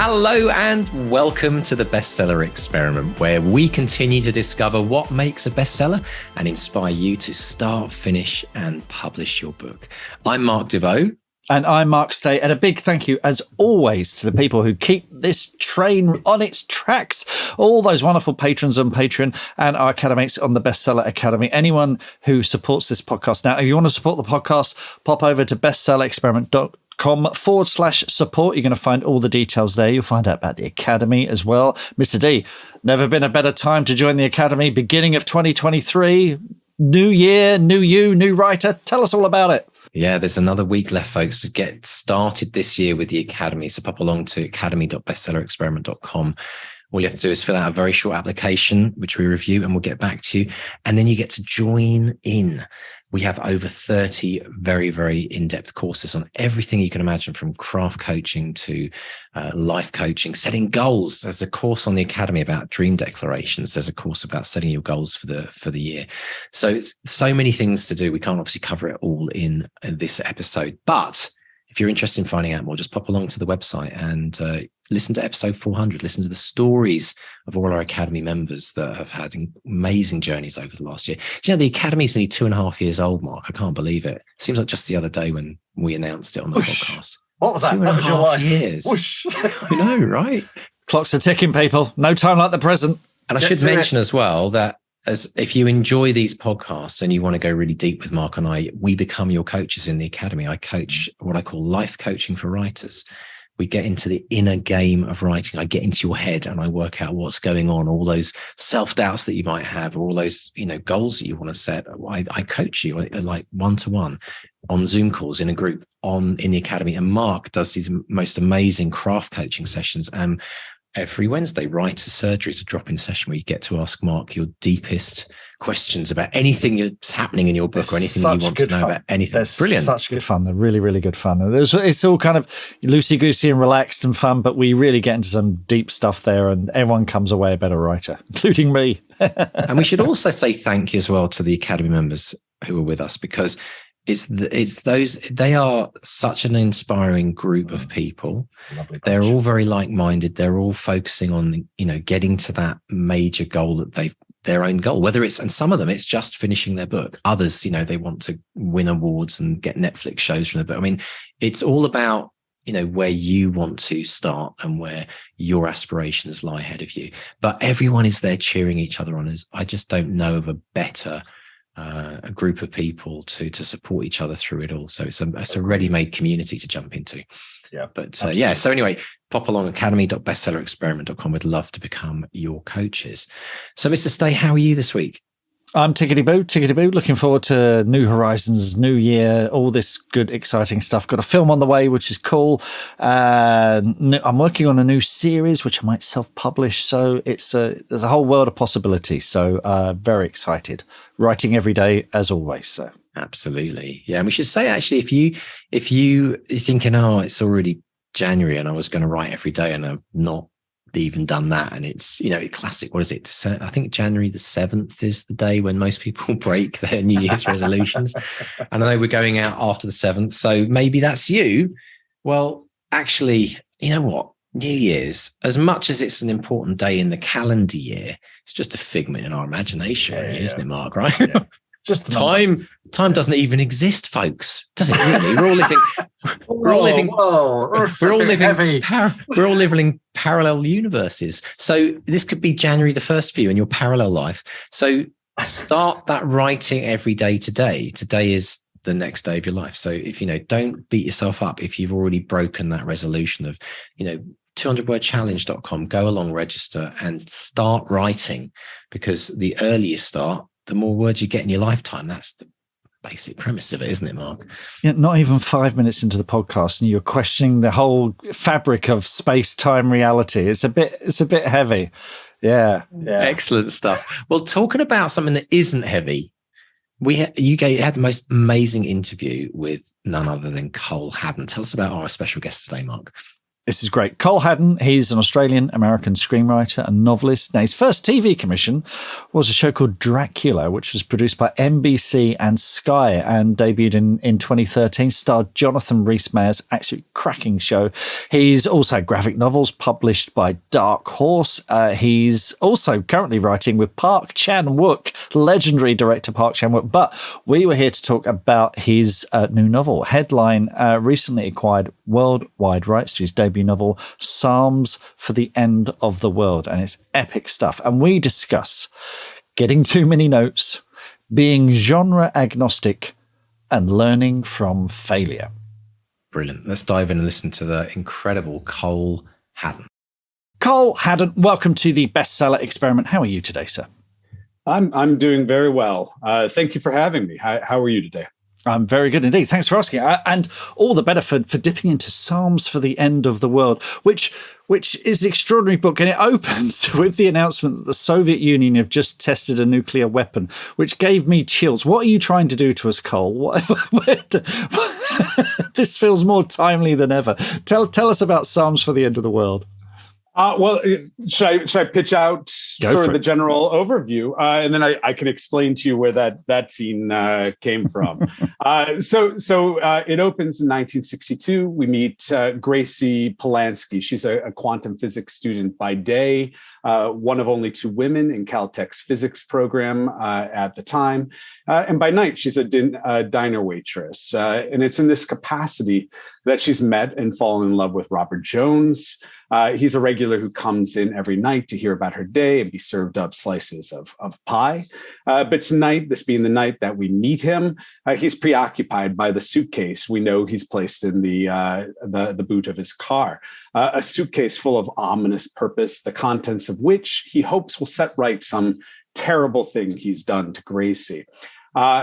Hello and welcome to the Bestseller Experiment, where we continue to discover what makes a bestseller and inspire you to start, finish, and publish your book. I'm Mark DeVoe. And I'm Mark Stay. And a big thank you, as always, to the people who keep this train on its tracks. All those wonderful patrons on Patreon and our academics on the Bestseller Academy. Anyone who supports this podcast. Now, if you want to support the podcast, pop over to bestsellerexperiment.com/support. You're going to find all the details there. You'll find out about the Academy as well. Mr. D, never been a better time to join the Academy. Beginning of 2023, new year, new you, new writer. Tell us all about it. Yeah, there's another week left, folks, to get started this year with the Academy. So pop along to academy.bestsellerexperiment.com. All you have to do is fill out a very short application, which we review, and we'll get back to you. And then you get to join in. We have over 30 very, very in-depth courses on everything you can imagine, from craft coaching to life coaching, setting goals. There's a course on the Academy about dream declarations. There's a course about setting your goals for the year. So it's so many things to do. We can't obviously cover it all in this episode, but if you're interested in finding out more, just pop along to the website and listen to episode 400. Listen to the stories of all our Academy members that have had amazing journeys over the last year. Do you know, the Academy is only 2.5 years old, Mark? I can't believe it. Seems like just the other day when we announced it on the podcast. What was that? 2.5 years. I know, right? Clocks are ticking, people. No time like the present. And I should mention as well that as if you enjoy these podcasts and you want to go really deep with Mark and I, we become your coaches in the Academy. I coach what I call life coaching for writers. We get into the inner game of writing. I get into your head and I work out what's going on, all those self-doubts that you might have, or all those, goals that you want to set. I coach you like one-to-one on Zoom calls in a group in the Academy. And Mark does these most amazing craft coaching sessions. And every Wednesday, Writer Surgery is a drop-in session where you get to ask Mark your deepest questions about anything that's happening in your book, or anything you want to know about anything. There's brilliant. Such good fun. They're really, really good fun. It's all kind of loosey-goosey and relaxed and fun, but we really get into some deep stuff there, and everyone comes away a better writer, including me. And we should also say thank you as well to the Academy members who are with us, because they are such an inspiring group of people. They're all very like-minded. They're all focusing on, getting to that major goal that their own goal, whether it's, and some of them, it's just finishing their book. Others, they want to win awards and get Netflix shows from the book. I mean, it's all about, where you want to start and where your aspirations lie ahead of you. But everyone is there cheering each other on. I just don't know of a better a group of people to support each other through it all. So it's a ready-made community to jump into. Yeah, but so anyway, pop along academy.bestsellerexperiment.com. We'd love to become your coaches. So Mr. Stay, how are you this week? I'm tickety-boo. Looking forward to new horizons, new year, all this good, exciting stuff. Got a film on the way, which is cool. I'm working on a new series, which I might self-publish. So there's a whole world of possibilities. So very excited. Writing every day, as always. So absolutely, yeah. And we should say, actually, if you're thinking, it's already January and I was going to write every day and I've not even done that, and it's classic, what is it, I think January the 7th is the day when most people break their New Year's resolutions. And I know we're going out after the 7th, so maybe that's you. Well, actually, you know what, New Year's, as much as it's an important day in the calendar year, it's just a figment in our imagination, isn't it, Mark? Right? Yeah. Just time doesn't even exist, folks. Does it really? We're all living parallel universes. So this could be January the 1st for you in your parallel life. So start that writing every day today. Today is the next day of your life. So if don't beat yourself up if you've already broken that resolution of 200wordchallenge.com. Go along, register, and start writing, because the earlier you start, the more words you get in your lifetime. That's the basic premise of it, isn't it, Mark? Yeah, not even 5 minutes into the podcast and you're questioning the whole fabric of space-time reality. It's a bit heavy. Yeah. Excellent stuff. Well, talking about something that isn't heavy, you had the most amazing interview with none other than Cole Haddon. Tell us about our special guest today, Mark. This is great. Cole Haddon, he's an Australian-American screenwriter and novelist. Now, his first TV commission was a show called Dracula, which was produced by NBC and SKY and debuted in 2013, starred Jonathan Rhys Meyers, absolutely cracking show. He's also had graphic novels published by Dark Horse. He's also currently writing with Park Chan-wook, legendary director Park Chan-wook. But we were here to talk about his new novel. Headline recently acquired worldwide rights to his debut novel, Psalms for the End of the World. And it's epic stuff. And we discuss getting too many notes, being genre agnostic, and learning from failure. Brilliant. Let's dive in and listen to the incredible Cole Haddon. Cole Haddon, welcome to the Bestseller Experiment. How are you today, sir? I'm doing very well. Thank you for having me. How are you today? I'm very good indeed. Thanks for asking. And all the better for dipping into Psalms for the End of the World, which is an extraordinary book. And it opens with the announcement that the Soviet Union have just tested a nuclear weapon, which gave me chills. What are you trying to do to us, Cole? This feels more timely than ever. Tell us about Psalms for the End of the World. Well, should I pitch out sort of the general overview, and then I can explain to you where that scene came from. So it opens in 1962. We meet Gracie Polanski. She's a quantum physics student by day, one of only two women in Caltech's physics program at the time, and by night she's a diner waitress. And it's in this capacity that she's met and fallen in love with Robert Jones. He's a regular who comes in every night to hear about her day and be served up slices of pie. But tonight, this being the night that we meet him, he's preoccupied by the suitcase we know he's placed in the boot of his car. A suitcase full of ominous purpose, the contents of which he hopes will set right some terrible thing he's done to Gracie.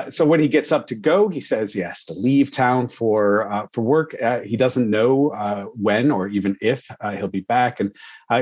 So when he gets up to go, he says he has to leave town for work. He doesn't know when or even if he'll be back, and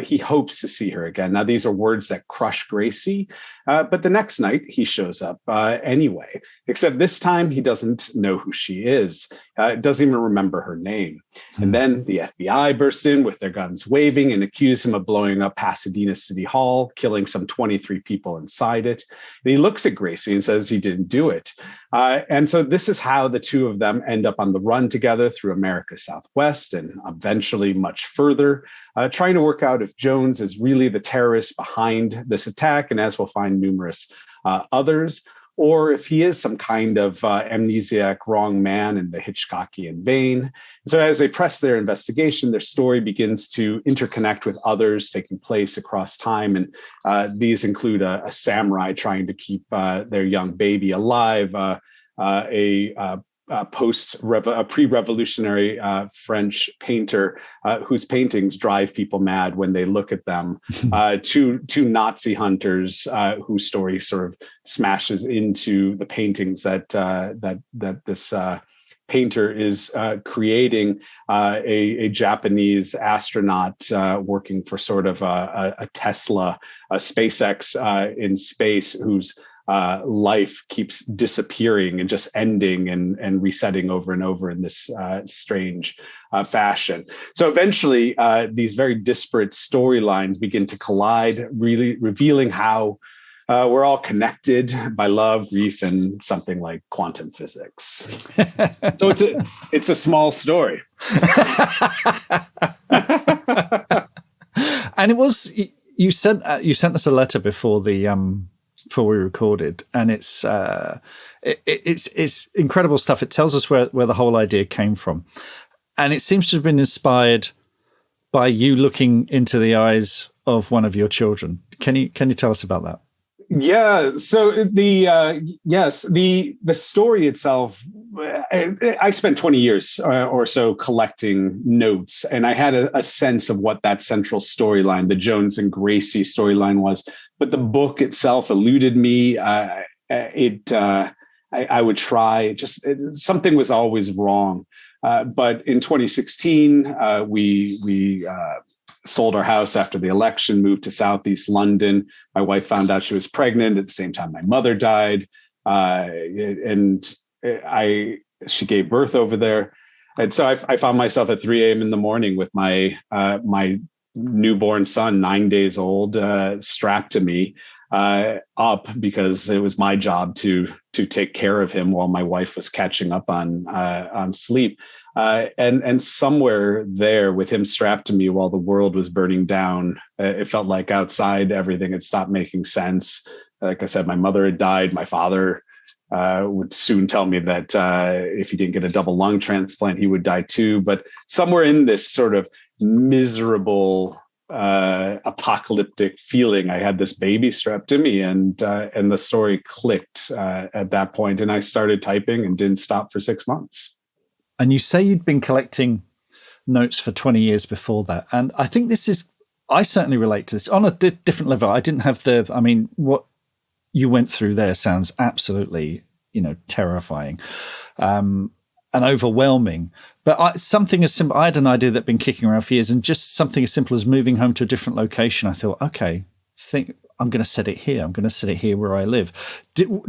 he hopes to see her again. Now, these are words that crush Gracie, but the next night he shows up anyway, except this time he doesn't know who she is, doesn't even remember her name. And then the FBI bursts in with their guns waving and accuse him of blowing up Pasadena City Hall, killing some 23 people inside it. And he looks at Gracie and says he didn't do it. And so this is how the two of them end up on the run together through America's Southwest and eventually much further, trying to work out if Jones is really the terrorist behind this attack, and as we'll find, numerous others, or if he is some kind of amnesiac wrong man in the Hitchcockian vein. So as they press their investigation, their story begins to interconnect with others taking place across time. And these include a samurai trying to keep their young baby alive, a pre-revolutionary French painter whose paintings drive people mad when they look at them, two Nazi hunters whose story sort of smashes into the paintings that this painter is creating, a Japanese astronaut working for sort of a Tesla, a SpaceX in space, whose life keeps disappearing and just ending and resetting over and over in this strange fashion. So eventually, these very disparate storylines begin to collide, really revealing how we're all connected by love, grief, and something like quantum physics. So it's a small story. And it was you sent us a letter before we recorded, and it's incredible stuff. It tells us where the whole idea came from, and it seems to have been inspired by you looking into the eyes of one of your children. Can you tell us about that? Yeah. So the story itself, I spent 20 years or so collecting notes, and I had a sense of what that central storyline, the Jones and Gracie storyline, was. But the book itself eluded me. I would try. Something was always wrong. But in 2016, we sold our house after the election, moved to Southeast London. My wife found out she was pregnant. At the same time, my mother died. She gave birth over there. And so I found myself at 3 a.m. in the morning with my my newborn son, 9 days old, strapped to me, up, because it was my job to take care of him while my wife was catching up on sleep. And somewhere there, with him strapped to me while the world was burning down, it felt like outside everything had stopped making sense. Like I said, my mother had died. My father would soon tell me that if he didn't get a double lung transplant, he would die too. But somewhere in this sort of miserable, apocalyptic feeling, I had this baby strapped to me, and the story clicked at that point, and I started typing and didn't stop for 6 months. And you say you'd been collecting notes for 20 years before that, and I think I certainly relate to this on a different level. I didn't have what you went through there sounds absolutely, terrifying. And overwhelming, but something as simple. I had an idea that'd been kicking around for years, and just something as simple as moving home to a different location. I thought, okay, I'm going to set it here. I'm going to set it here where I live. Do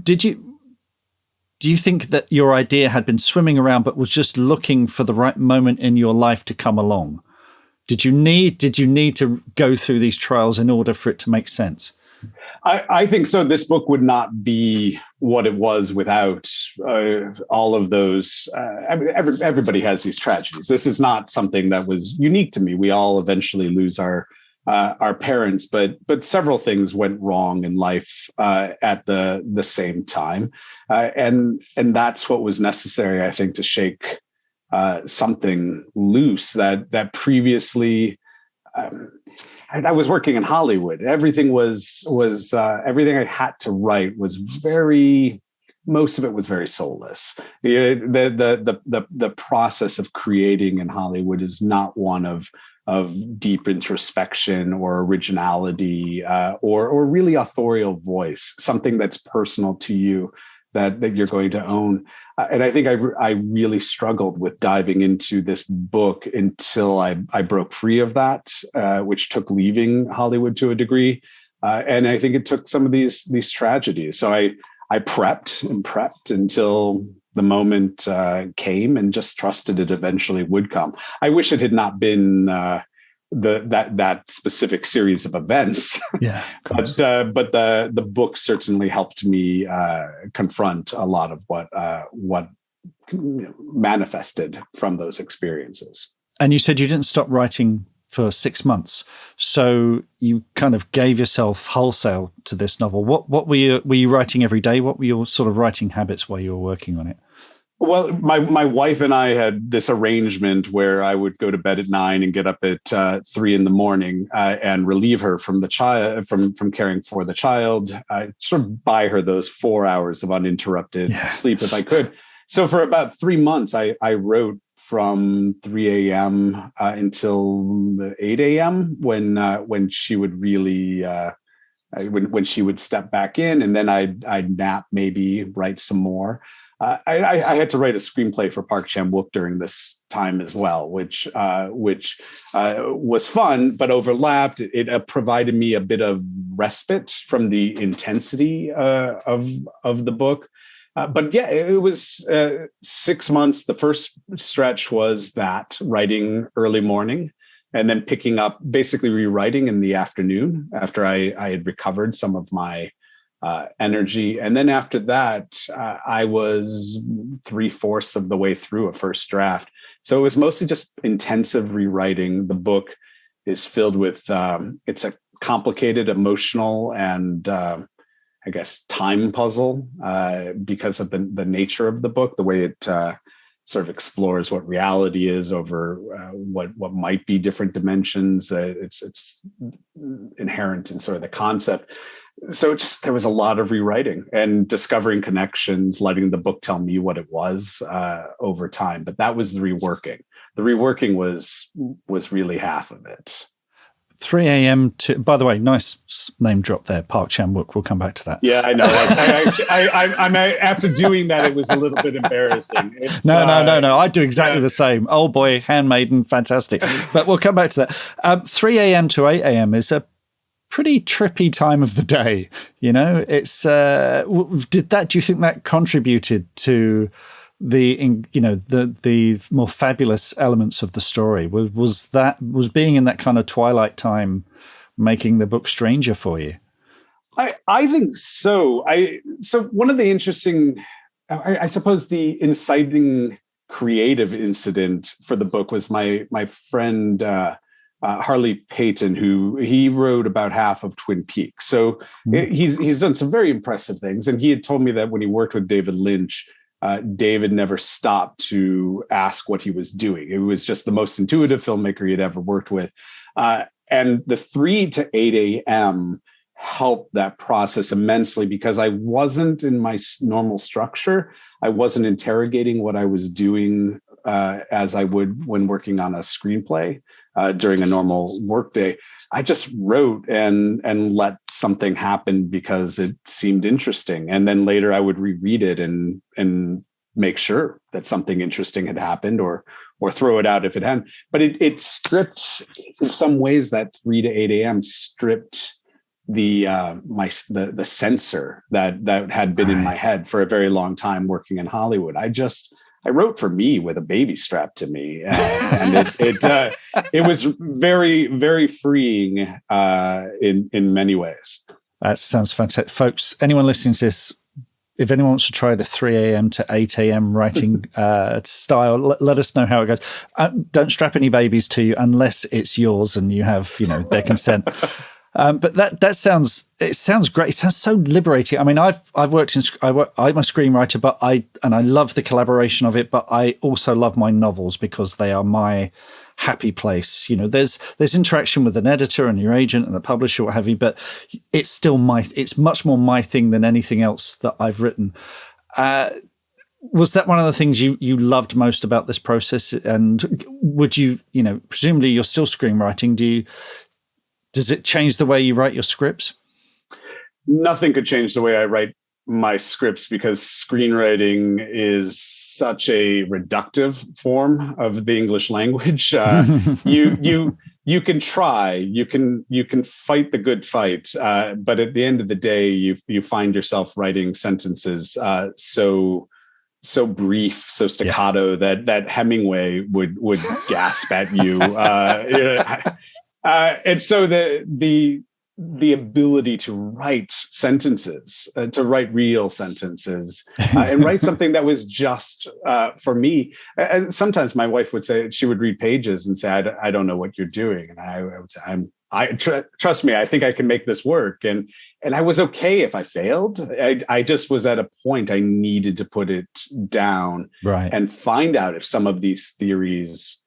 you think that your idea had been swimming around, but was just looking for the right moment in your life to come along? Did you need to go through these trials in order for it to make sense? I think so. This book would not be what it was without all of those. Everybody has these tragedies. This is not something that was unique to me. We all eventually lose our parents, but several things went wrong in life at the same time, and that's what was necessary, I think, to shake something loose that previously. I was working in Hollywood. Everything everything I had to write was most of it was very soulless. The process of creating in Hollywood is not one of deep introspection or originality or really authorial voice, something that's personal to you that you're going to own. And I think I really struggled with diving into this book until I broke free of that, which took leaving Hollywood to a degree. And I think it took some of these tragedies. So I prepped until the moment came, and just trusted it eventually would come. I wish it had not been that specific series of events. Yeah, but the book certainly helped me confront a lot of what manifested from those experiences. And you said you didn't stop writing for 6 months, so you kind of gave yourself wholesale to this novel. What were you writing every day? What were your sort of writing habits while you were working on it? Well, my wife and I had this arrangement where I would go to bed at 9 and get up at 3 in the morning and relieve her from the child, from caring for the child, sort of buy her those 4 hours of uninterrupted sleep if I could. So for about 3 months, I wrote from 3 a.m. Until 8 a.m. when she would really when she would step back in, and then I'd nap, maybe write some more. I had to write a screenplay for Park Chan-wook during this time as well, which was fun, but overlapped. It provided me a bit of respite from the intensity of the book. But yeah, it was 6 months. The first stretch was that writing early morning, and then picking up, basically rewriting in the afternoon after I had recovered some of my energy. And then after that, I was 3/4 of the way through a first draft. So it was mostly just intensive rewriting. The book is filled with, it's a complicated emotional and I guess time puzzle because of the nature of the book, the way it sort of explores what reality is over what might be different dimensions. It's inherent in sort of the concept. So there was a lot of rewriting and discovering connections, letting the book tell me what it was over time. But that was the reworking. The reworking was really half of it. 3 a.m. to, by the way, nice name drop there, Park Chan-wook. We'll come back to that. Yeah, I know. I'm after doing that, it was a little bit embarrassing. No. I do exactly the same. Oh boy, Handmaiden, fantastic. But we'll come back to that. 3 a.m. to 8 a.m. is a pretty trippy time of the day. You know, it's, do you think that contributed to the more fabulous elements of the story? Was being in that kind of twilight time making the book stranger for you? I think so. So one of the interesting, I suppose, the inciting creative incident for the book was my friend Harley Payton, who he wrote about half of Twin Peaks. So he's done some very impressive things, and he had told me that when he worked with David Lynch, David never stopped to ask what he was doing. It was just the most intuitive filmmaker he had ever worked with, and the 3 to 8 a.m. helped that process immensely because I wasn't in my normal structure. I wasn't interrogating what I was doing as I would when working on a screenplay during a normal workday. I just wrote and let something happen because it seemed interesting. And then later I would reread it and make sure that something interesting had happened or throw it out if it hadn't. But it stripped, in some ways, that 3 to 8 a.m. stripped the censor that had been in my head for a very long time working in Hollywood. I wrote for me with a baby strapped to me, and it was very, very freeing in many ways. That sounds fantastic, folks. Anyone listening to this, if anyone wants to try the 3 a.m. to 8 a.m. writing style, let us know how it goes. Don't strap any babies to you unless it's yours and you have their consent. But that sounds great. It sounds so liberating. I mean, I'm a screenwriter, but I love the collaboration of it. But I also love my novels because they are my happy place. There's interaction with an editor and your agent and the publisher, what have you. But it's still it's much more my thing than anything else that I've written. Was that one of the things you loved most about this process? And would you presumably you're still screenwriting? Does it change the way you write your scripts? Nothing could change the way I write my scripts because screenwriting is such a reductive form of the English language. You can try, you can fight the good fight, but at the end of the day, you find yourself writing sentences so brief, so staccato that Hemingway would gasp at you. And so the ability to write sentences, to write real sentences, and write something that was just for me. And sometimes my wife would say, she would read pages and say, "I don't know what you're doing," and I would say, trust me, I think I can make this work." And I was okay if I failed. I just was at a point I needed to put it down, right, and find out if some of these theories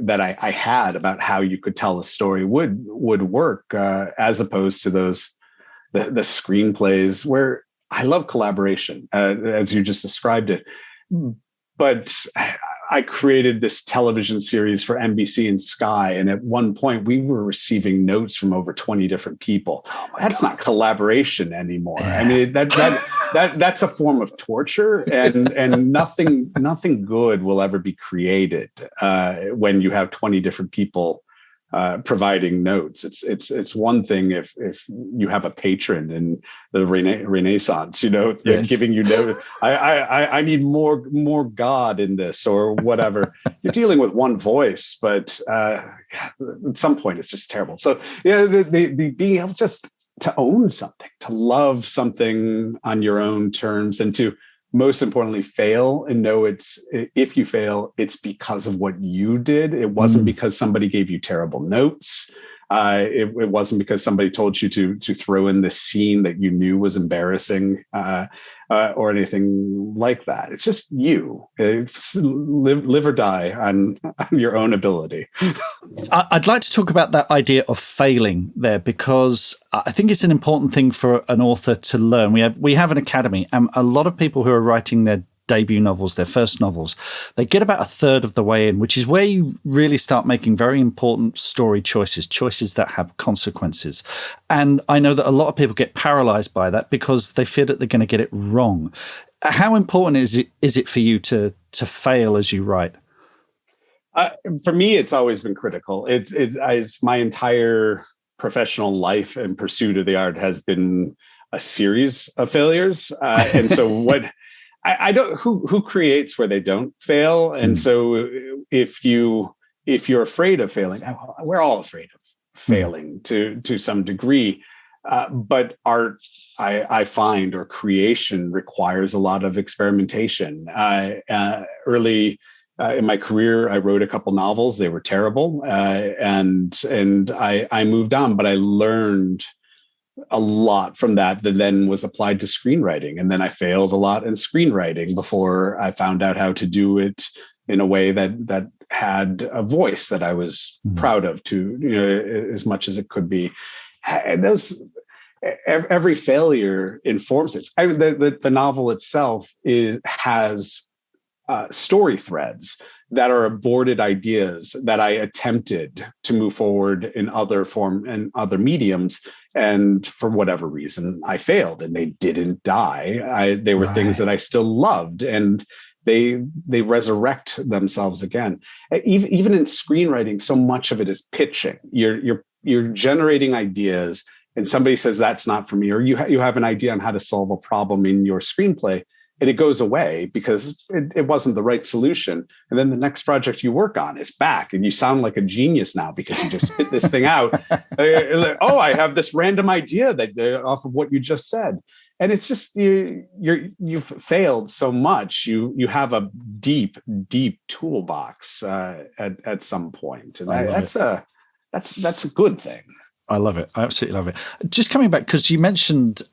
that I had about how you could tell a story would work, as opposed to the screenplays where I love collaboration, as you just described it. But I created this television series for NBC and SKY, and at one point we were receiving notes from over 20 different people. That's not collaboration anymore. Yeah. I mean, that's a form of torture, and nothing good will ever be created when you have 20 different people providing notes. It's one thing if you have a patron in the Renaissance, yes, giving you notes. I need more God in this or whatever. You're dealing with one voice, but at some point it's just terrible. So the being able just to own something, to love something on your own terms, and to most importantly fail and know if you fail, it's because of what you did. It wasn't because somebody gave you terrible notes. It wasn't because somebody told you to throw in this scene that you knew was embarrassing, or anything like that. It's just you. Live or die on your own ability. I'd like to talk about that idea of failing there, because I think it's an important thing for an author to learn. We have an academy, and a lot of people who are writing their debut novels, their first novels, they get about a third of the way in, which is where you really start making very important story choices that have consequences. And I know that a lot of people get paralyzed by that because they fear that they're going to get it wrong. How important is it for you to fail as you write? For me, it's always been critical. It's my entire professional life and pursuit of the art has been a series of failures. And so I don't who creates where they don't fail. And so if you're afraid of failing, we're all afraid of failing to some degree. But art, I find, or creation requires a lot of experimentation. Early in my career, I wrote a couple novels. They were terrible, and I moved on. But I learned a lot from that then was applied to screenwriting. And then I failed a lot in screenwriting before I found out how to do it in a way that had a voice that I was proud of, to as much as it could be. And every failure informs it. The novel itself has story threads that are aborted ideas that I attempted to move forward in other form and other mediums. And for whatever reason, I failed, and they didn't die. They were things that I still loved, and they resurrect themselves again. Even in screenwriting, so much of it is pitching. You're generating ideas, and somebody says that's not for me, or you have an idea on how to solve a problem in your screenplay, and it goes away because it wasn't the right solution. And then the next project you work on is back, and you sound like a genius now because you just spit this thing out. I have this random idea that off of what you just said. And it's just you've failed so much. You have a deep toolbox at some point, and that's a good thing. I love it. I absolutely love it. Just coming back, because you mentioned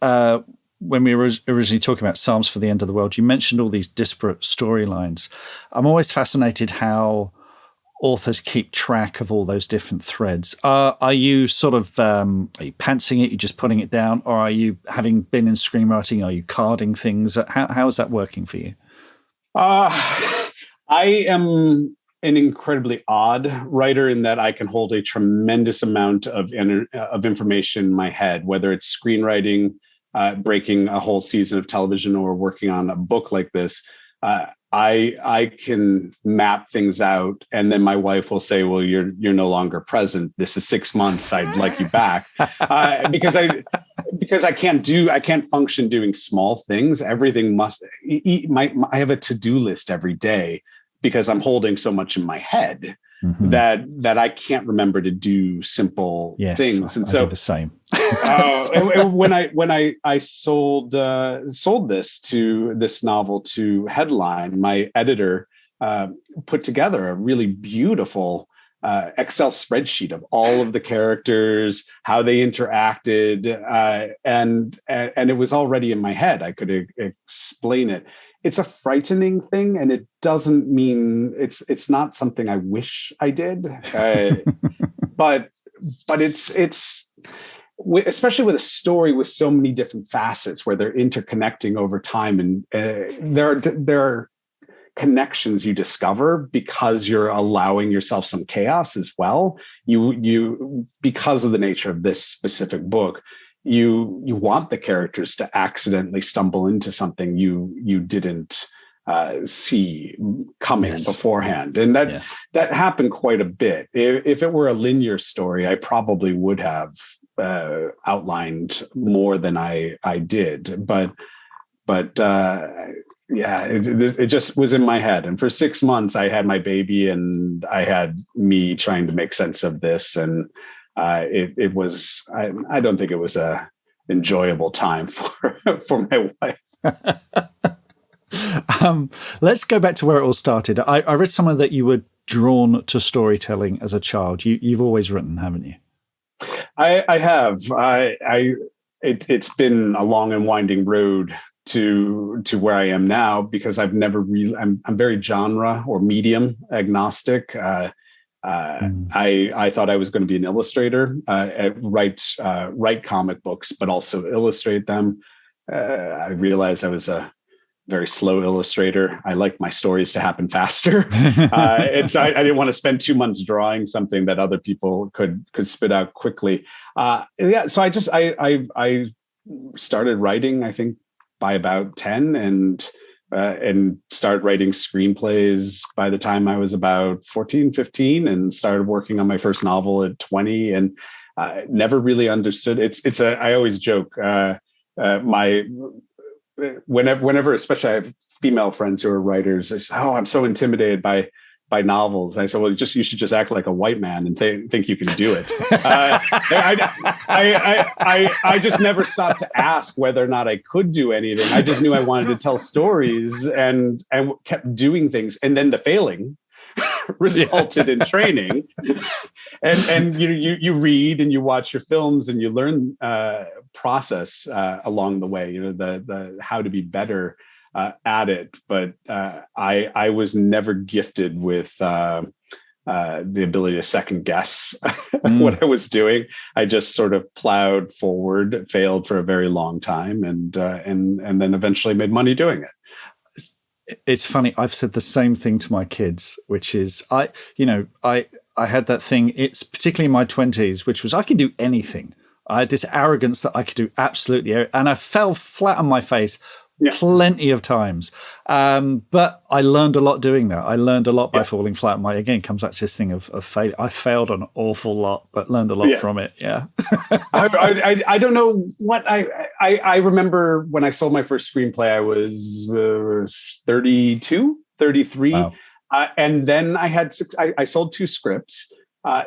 when we were originally talking about Psalms for the End of the World, you mentioned all these disparate storylines. I'm always fascinated how authors keep track of all those different threads. Are you sort of are you pantsing it? You're just putting it down, or are you, having been in screenwriting, are you carding things? How is that working for you? I am an incredibly odd writer in that I can hold a tremendous amount of information in my head, whether it's screenwriting, breaking a whole season of television, or working on a book like this. I can map things out, and then my wife will say, "Well, you're no longer present. This is 6 months. I'd like you back," because I can't function doing small things. Everything must. I have a to-do list every day because I'm holding so much in my head that I can't remember to do simple things. And I do the same. When I sold this novel to Headline, my editor put together a really beautiful Excel spreadsheet of all of the characters, how they interacted, and it was already in my head. I could explain it. It's a frightening thing, and it doesn't mean it's not something I wish I did, but it's especially with a story with so many different facets where they're interconnecting over time, and there are connections you discover because you're allowing yourself some chaos as well. You because of the nature of this specific book, you want the characters to accidentally stumble into something you didn't see coming beforehand, and that happened quite a bit. If it were a linear story, I probably would have outlined more than I did, but it just was in my head. And for 6 months, I had my baby, and I had me trying to make sense of this, and it was. I don't think it was a enjoyable time for my wife. Let's go back to where it all started. I read somewhere that you were drawn to storytelling as a child. You've always written, haven't you? I have. It's been a long and winding road to where I am now, because I've never really. I'm very genre or medium agnostic. I thought I was going to be an illustrator, write comic books, but also illustrate them. I realized I was a very slow illustrator. I like my stories to happen faster. I didn't want to spend 2 months drawing something that other people could spit out quickly. So I started writing, I think, by about 10, and started writing screenplays by the time I was about 14, 15, and started working on my first novel at 20, and never really understood. I always joke, whenever, especially I have female friends who are writers, they say, "Oh, I'm so intimidated by novels." I said, "Well, you should just act like a white man and think you can do it." I just never stopped to ask whether or not I could do anything. I just knew I wanted to tell stories and kept doing things, and then the failing resulted in training. And you read and you watch your films and you learn process along the way. The how to be better at it. But I was never gifted with the ability to second guess what I was doing. I just sort of plowed forward, failed for a very long time, and then eventually made money doing it. It's funny. I've said the same thing to my kids, which is I had that thing. It's particularly in my 20s, which was I can do anything. I had this arrogance that I could do absolutely, and I fell flat on my face plenty of times. But I learned a lot doing that. I learned a lot by falling flat. Again, comes back to this thing of failure. I failed an awful lot, but learned a lot from it. Yeah. I don't know what I remember when I sold my first screenplay, I was 32, 33. Wow. And then I sold 2 scripts.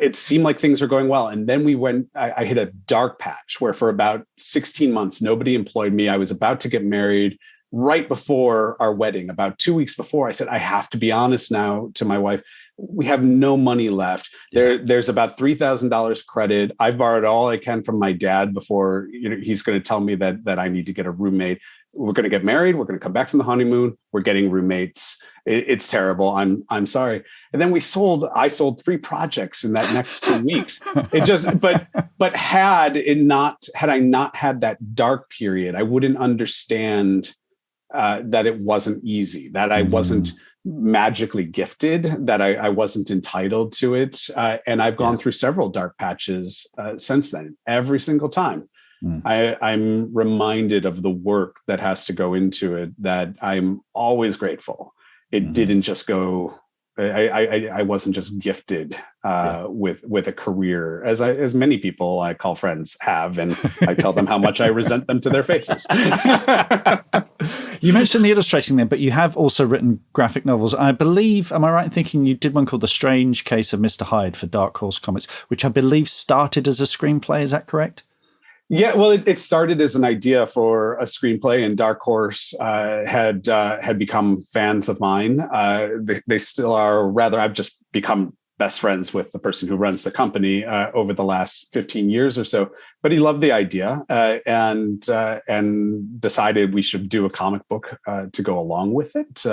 It seemed like things were going well. And then I hit a dark patch where for about 16 months, nobody employed me. I was about to get married right before our wedding. About 2 weeks before, I said, I have to be honest now to my wife. We have no money left. There's about $3,000 credit. I borrowed all I can from my dad before he's going to tell me that I need to get a roommate. We're going to get married. We're going to come back from the honeymoon. We're getting roommates. It's terrible. I'm sorry. And then I sold 3 projects in that next 2 weeks. It just, but had I not had that dark period, I wouldn't understand that it wasn't easy, that I wasn't magically gifted, that I wasn't entitled to it. And I've gone through several dark patches since then. Every single time. I'm reminded of the work that has to go into it, that I'm always grateful. It didn't just go, I wasn't just gifted with a career, as many people I call friends have, and I tell them how much I resent them to their faces. You mentioned the illustrating there, but you have also written graphic novels. I believe, am I right in thinking you did one called The Strange Case of Mr. Hyde for Dark Horse Comics, which I believe started as a screenplay, is that correct? Yeah, well, it started as an idea for a screenplay, and Dark Horse had become fans of mine. They still are. Rather, I've just become best friends with the person who runs the company over the last 15 years or so. But he loved the idea and decided we should do a comic book to go along with it,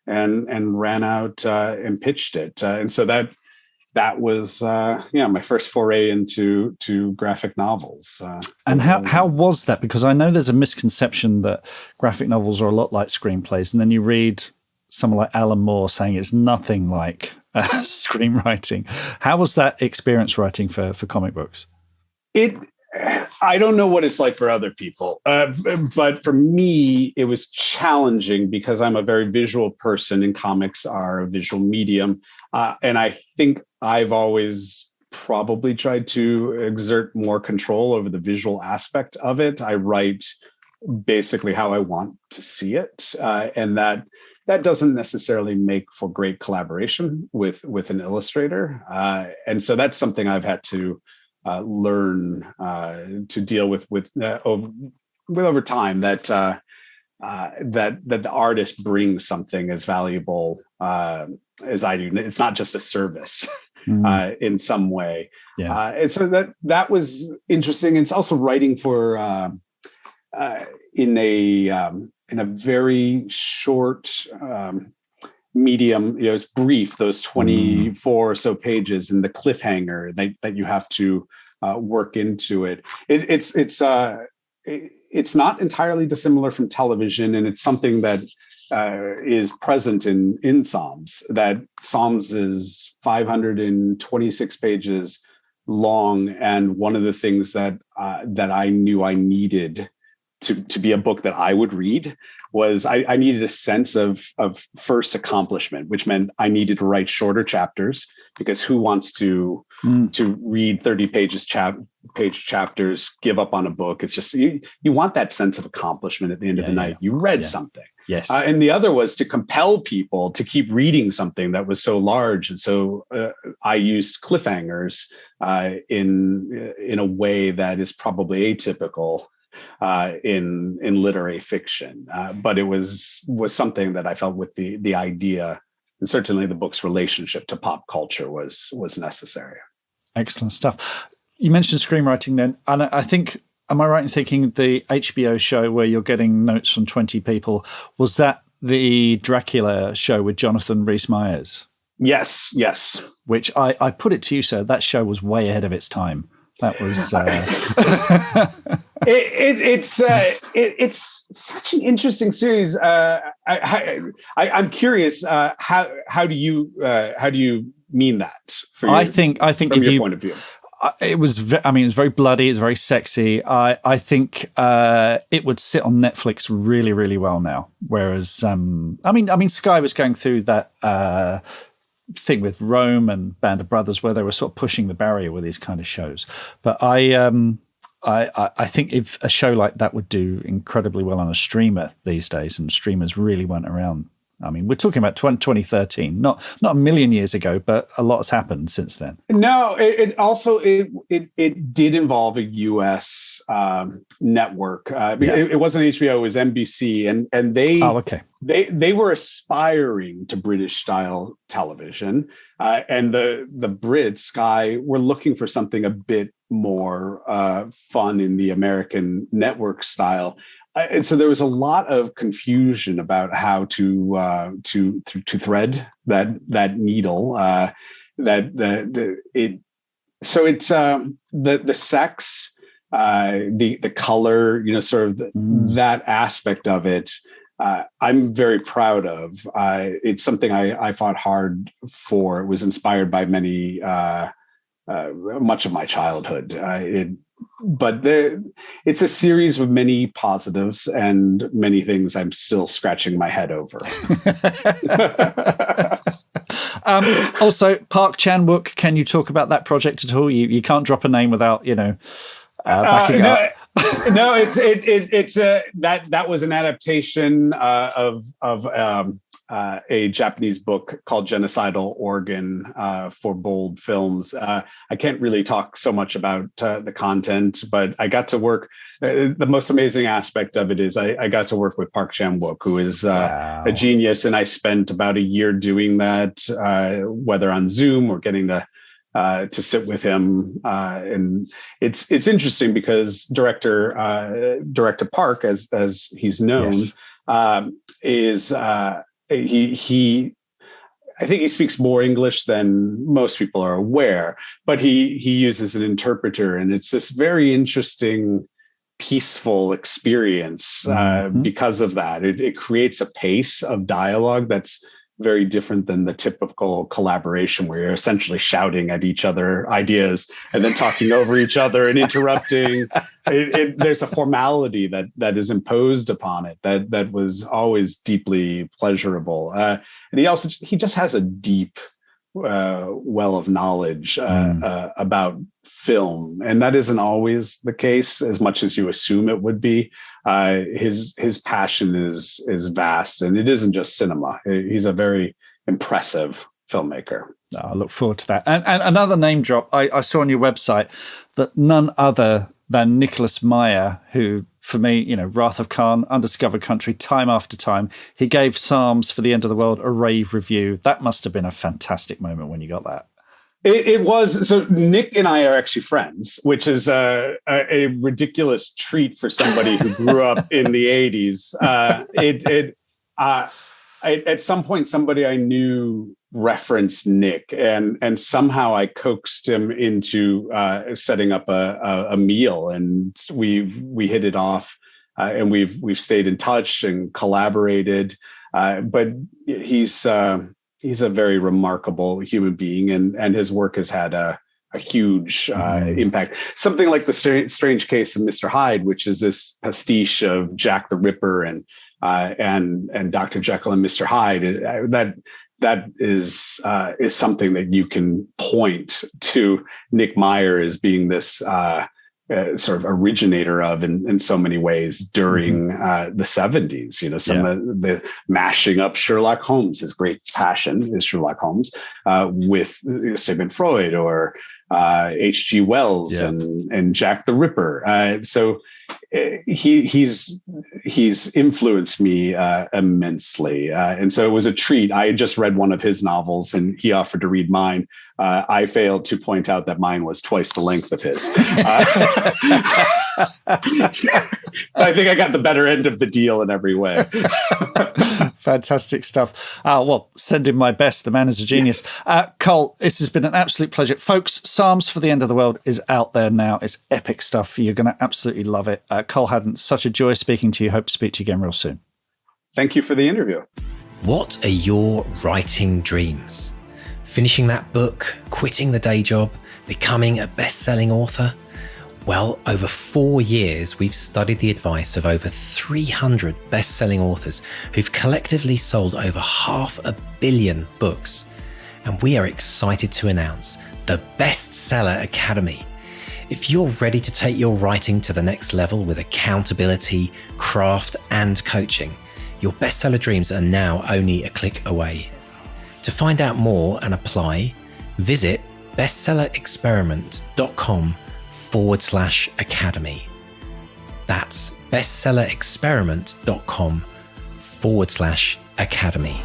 and ran out and pitched it. And so that was my first foray into graphic novels. And how was that? Because I know there's a misconception that graphic novels are a lot like screenplays, and then you read someone like Alan Moore saying it's nothing like screenwriting. How was that experience writing for comic books? I don't know what it's like for other people, but for me, it was challenging because I'm a very visual person, and comics are a visual medium. And I think I've always probably tried to exert more control over the visual aspect of it. I write basically how I want to see it. And that doesn't necessarily make for great collaboration with an illustrator. And so that's something I've had to learn to deal with over time, that the artist brings something as valuable as I do. It's not just a service in some way. Yeah. And so that was interesting. It's also writing for in a very short medium. It's brief, those 24 or so pages, and the cliffhanger that you have to work into it. It's not entirely dissimilar from television, and it's something that is present in Psalms. That Psalms is 526 pages long, and one of the things that I knew I needed to be a book that I would read was I needed a sense of first accomplishment, which meant I needed to write shorter chapters, because who wants to read 30 page chapters, give up on a book? It's just, you want that sense of accomplishment at the end of the night. You read something. Yes. And the other was to compel people to keep reading something that was so large. And so I used cliffhangers in a way that is probably atypical in literary fiction. But it was something that I felt with the idea, and certainly the book's relationship to pop culture was necessary. Excellent stuff. You mentioned screenwriting then, and I think, am I right in thinking the HBO show where you're getting notes from 20 people, was that the Dracula show with Jonathan Rhys Meyers? Yes. Which I put it to you, sir, that show was way ahead of its time. That was... It's such an interesting series. I'm curious. How do you mean that? I think from your point of view, it was very bloody. It's very sexy. I think it would sit on Netflix really, really well now. Whereas, Sky was going through that thing with Rome and Band of Brothers, where they were sort of pushing the barrier with these kind of shows. But I think if a show like that would do incredibly well on a streamer these days, and streamers really went around. I mean, we're talking about 2013, not a million years ago, but a lot has happened since then. No, it did involve a U.S. network. It wasn't HBO, it was NBC, and they were aspiring to British style television, and the Brits, Sky, were looking for something a bit more fun in the American network style. And so there was a lot of confusion about how to thread that needle. So it's the sex, the color, sort of that aspect of it. I'm very proud of. It's something I fought hard for. It was inspired by much of my childhood. But it's a series with many positives and many things I'm still scratching my head over. Also, Park Chan-wook, can you talk about that project at all? You can't drop a name without, backing up. No, it's that was an adaptation of a Japanese book called Genocidal Organ for Bold Films. I can't really talk so much about the content, but I got to work. The most amazing aspect of it is I got to work with Park Chan-wook, who is a genius, and I spent about a year doing that, whether on Zoom or getting to sit with him, and it's interesting because director Park, as he's known, is he I think he speaks more English than most people are aware, but he uses an interpreter, and it's this very interesting, peaceful experience because of that. It creates a pace of dialogue that's very different than the typical collaboration where you're essentially shouting at each other ideas and then talking over each other and interrupting. There's a formality that is imposed upon it that was always deeply pleasurable. And he just has a deep well of knowledge about film, and that isn't always the case as much as you assume it would be. His passion is vast, and it isn't just cinema. He's a very impressive filmmaker. I look forward to that. And another name drop, I saw on your website that none other than Nicholas Meyer, who, for me, Wrath of Khan, Undiscovered Country, time after time, he gave Psalms for the End of the World a rave review. That must have been a fantastic moment when you got that. It was. So Nick and I are actually friends, which is a ridiculous treat for somebody who grew up in the 80s. At some point, somebody I knew referenced Nick, and somehow I coaxed him into setting up a meal, and we hit it off, and we've stayed in touch and collaborated. But he's a very remarkable human being, and his work has had a a huge impact. Something like the Strange Case of Mr. Hyde, which is this pastiche of Jack the Ripper and Dr. Jekyll and Mr. Hyde. That is something that you can point to Nick Meyer as being this sort of originator of in so many ways during the 70s. You know, some of the mashing up Sherlock Holmes, his great passion is Sherlock Holmes, with Sigmund Freud or H.G. Wells and Jack the Ripper. So he's influenced me immensely, and so it was a treat. I had just read one of his novels, and he offered to read mine. I failed to point out that mine was twice the length of his. I think I got the better end of the deal in every way. Fantastic stuff. Well, send him my best. The man is a genius. Cole, this has been an absolute pleasure. Folks, Psalms for the End of the World is out there now. It's epic stuff. You're going to absolutely love it. Cole Haddon, such a joy speaking to you. Hope to speak to you again real soon. Thank you for the interview. What are your writing dreams? Finishing that book, quitting the day job, becoming a best-selling author? Well, over 4 years, we've studied the advice of over 300 best-selling authors who've collectively sold over 500 million books. And we are excited to announce the Bestseller Academy. If you're ready to take your writing to the next level with accountability, craft, and coaching, your bestseller dreams are now only a click away. To find out more and apply, visit bestsellerexperiment.com/academy. That's bestsellerexperiment.com/academy.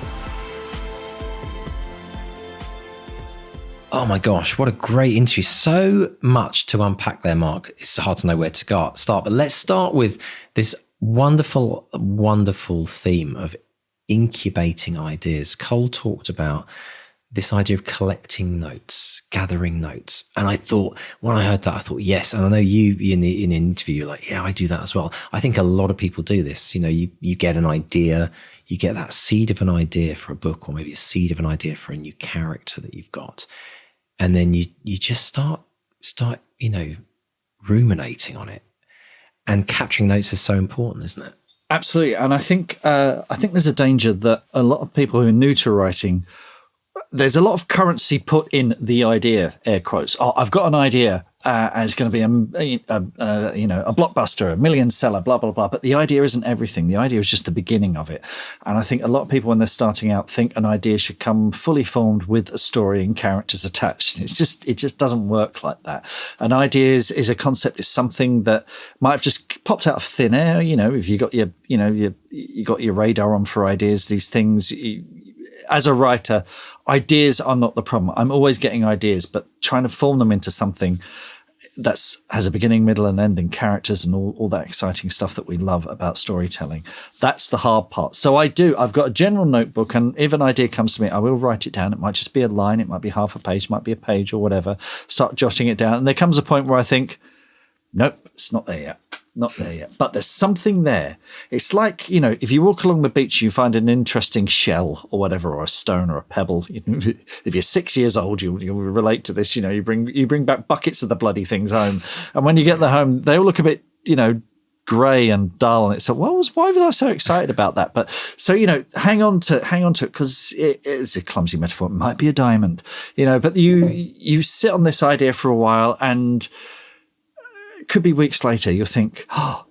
Oh my gosh, what a great interview. So much to unpack there, Mark. It's hard to know where to start, but let's start with this wonderful, wonderful theme of incubating ideas. Cole talked about this idea of collecting notes, gathering notes. And I thought, when I heard that, I thought, yes. And I know you in an interview, you're like, yeah, I do that as well. I think a lot of people do this. You know, you get an idea, you get that seed of an idea for a book, or maybe a seed of an idea for a new character that you've got. And then you just start, you know, ruminating on it. And capturing notes is so important, isn't it? Absolutely. And I think there's a danger that a lot of people who are new to writing, there's a lot of currency put in the idea, air quotes. Oh, I've got an idea, and it's going to be a blockbuster, a million seller, blah, blah, blah. But the idea isn't everything. The idea is just the beginning of it. And I think a lot of people, when they're starting out, think an idea should come fully formed with a story and characters attached. It just doesn't work like that. An idea is a concept, is something that might have just popped out of thin air. You know, if you got you got your radar on for ideas, these things. As a writer, ideas are not the problem. I'm always getting ideas, but trying to form them into something that has a beginning, middle, and end, and characters and all that exciting stuff that we love about storytelling. That's the hard part. So I've got a general notebook, and if an idea comes to me, I will write it down. It might just be a line, it might be half a page, it might be a page or whatever. Start jotting it down. And there comes a point where I think, nope, it's not there yet. Not there yet, but there's something there. It's like, you know, if you walk along the beach, you find an interesting shell or whatever, or a stone or a pebble. You know, if you're 6 years old, you'll relate to this. You know, you bring back buckets of the bloody things home, and when you get them home, they all look a bit, you know, grey and dull. And it's like, why was I so excited about that? But so, you know, hang on to it, because it's a clumsy metaphor. It might be a diamond, you know, but you sit on this idea for a while, and could be weeks later, you'll think, oh,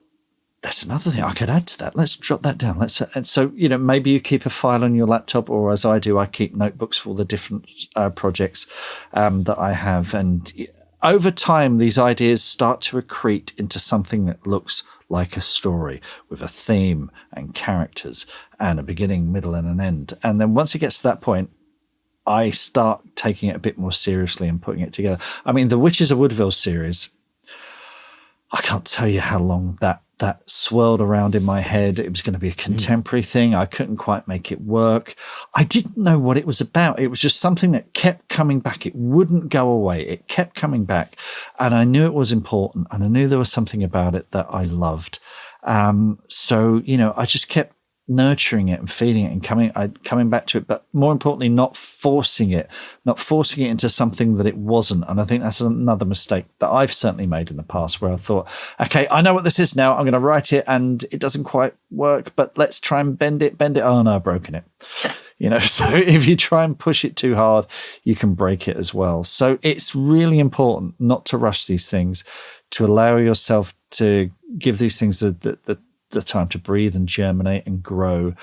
that's another thing I could add to that. Let's jot that down. And so, you know, maybe you keep a file on your laptop, or as I do, I keep notebooks for all the different projects that I have. And over time, these ideas start to accrete into something that looks like a story with a theme and characters and a beginning, middle, and an end. And then once it gets to that point, I start taking it a bit more seriously and putting it together. I mean, the Witches of Woodville series, I can't tell you how long that swirled around in my head. It was going to be a contemporary thing. I couldn't quite make it work. I didn't know what it was about. It was just something that kept coming back. It wouldn't go away. It kept coming back. And I knew it was important, and I knew there was something about it that I loved. So, you know, I just kept nurturing it and feeding it and coming back to it, but more importantly, not forcing it into something that it wasn't. And I think that's another mistake that I've certainly made in the past, where I thought, okay, I know what this is now. I'm going to write it and it doesn't quite work, but let's try and bend it. Oh no, I've broken it. So if you try and push it too hard, you can break it as well. So it's really important not to rush these things, to allow yourself to give these things the time to breathe and germinate and grow,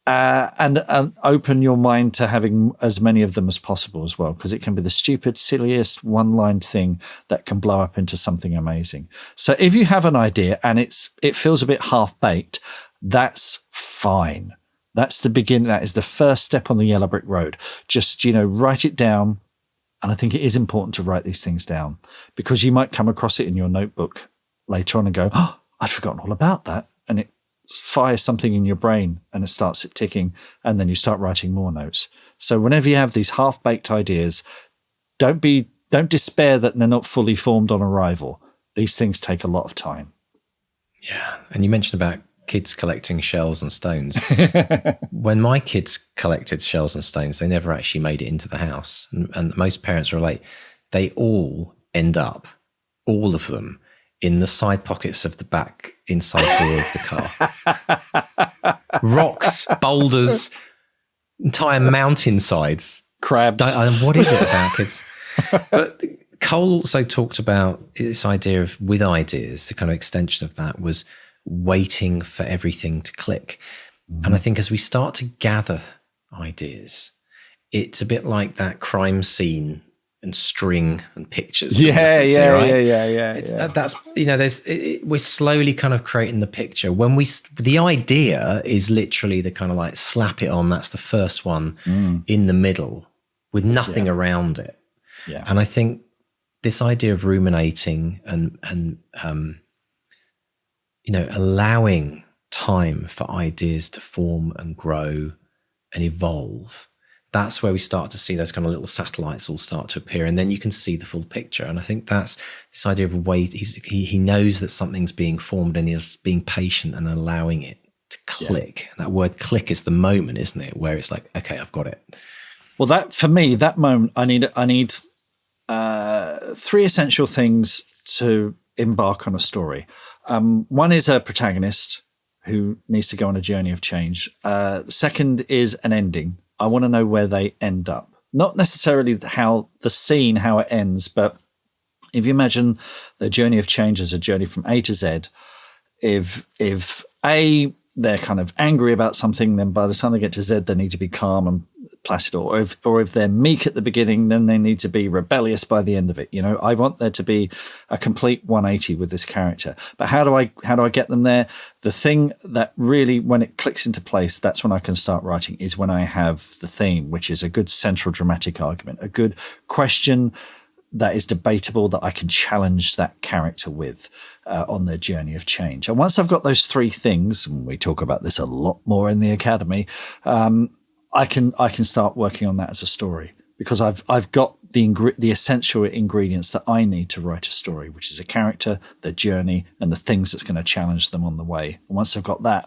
and open your mind to having as many of them as possible as well, because it can be the stupid, silliest one-line thing that can blow up into something amazing. So if you have an idea and it feels a bit half-baked, that's fine. That's the beginning. That is the first step on the yellow brick road. Just, write it down. And I think it is important to write these things down, because you might come across it in your notebook later on and go, oh, I'd forgotten all about that. And it fires something in your brain and it starts it ticking, and then you start writing more notes. So whenever you have these half-baked ideas, don't despair that they're not fully formed on arrival. These things take a lot of time. Yeah. And you mentioned about kids collecting shells and stones. When my kids collected shells and stones, they never actually made it into the house. And most parents relate, they all end up, all of them, in the side pockets of the back inside door of the car. Rocks, boulders, entire mountainsides. Crabs. What is it about kids? But Cole also talked about this idea of, with ideas, the kind of extension of that was waiting for everything to click. And I think as we start to gather ideas, it's a bit like that crime scene and string and pictures. Yeah. That's, we're slowly kind of creating the picture. When the idea is literally the kind of like slap it on, that's the first one in the middle with nothing around it. Yeah. And I think this idea of ruminating and allowing time for ideas to form and grow and evolve, that's where we start to see those kind of little satellites all start to appear, and then you can see the full picture. And I think that's this idea of wait. He knows that something's being formed, and he's being patient and allowing it to click. Yeah. That word "click" is the moment, isn't it? Where it's like, okay, I've got it. Well, that for me, that moment, I need three essential things to embark on a story. One is a protagonist who needs to go on a journey of change. The second is an ending. I want to know where they end up. Not necessarily how it ends, but if you imagine the journey of change as a journey from A to Z, if A, they're kind of angry about something, then by the time they get to Z, they need to be calm and placid. Or if they're meek at the beginning, then they need to be rebellious by the end of it. I want there to be a complete 180 with this character. But how do I get them there? The thing that really, when it clicks into place, that's when I can start writing, is when I have the theme, which is a good central dramatic argument, a good question that is debatable, that I can challenge that character with on their journey of change. And once I've got those three things, and we talk about this a lot more in the Academy, I can start working on that as a story, because I've got the essential ingredients that I need to write a story, which is a character, their journey, and the things that's going to challenge them on the way. And once I've got that,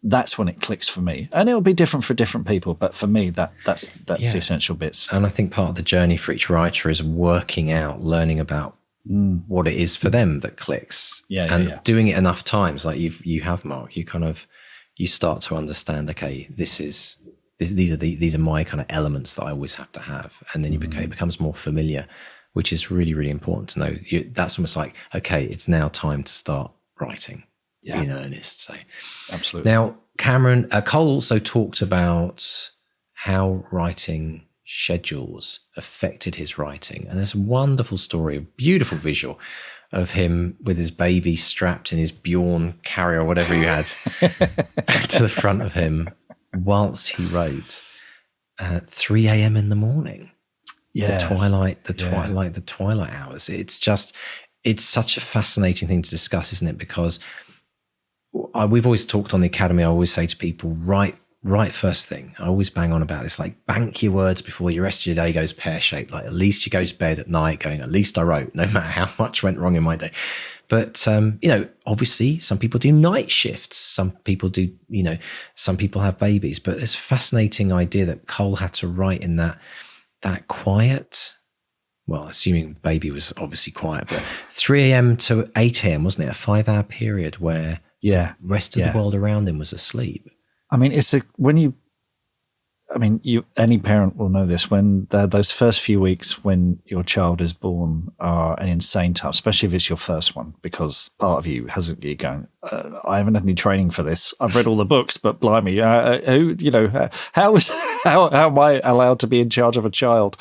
that's when it clicks for me. And it'll be different for different people, but for me, that's the essential bits. And I think part of the journey for each writer is working out, learning about what it is for them that clicks. Doing it enough times, like you have, Mark. You start to understand. Okay, these are my kind of elements that I always have to have, and then it becomes more familiar, which is really, really important to know. That's almost like, okay, it's now time to start writing in earnest. So, absolutely. Now, Cameron, Cole also talked about how writing schedules affected his writing, and there's a wonderful story, a beautiful visual of him with his baby strapped in his Bjorn carrier, or whatever he had, to the front of him, whilst he wrote at 3 a.m. in the morning. The twilight hours. It's such a fascinating thing to discuss, isn't it? Because we've always talked on the Academy, I always say to people, write right first thing. I always bang on about this, like bank your words before your rest of your day goes pear-shaped. Like at least you go to bed at night going, at least I wrote, no matter how much went wrong in my day. But, obviously some people do night shifts. Some people do, some people have babies. But it's a fascinating idea that Cole had to write in that quiet, well, assuming baby was obviously quiet, but 3 a.m. to 8 a.m., wasn't it? A 5-hour period where the rest of the world around him was asleep. I mean, any parent will know this, when those first few weeks when your child is born are an insane time, especially if it's your first one, because part of you hasn't, you're going, I haven't had any training for this. I've read all the books, but blimey, how am I allowed to be in charge of a child?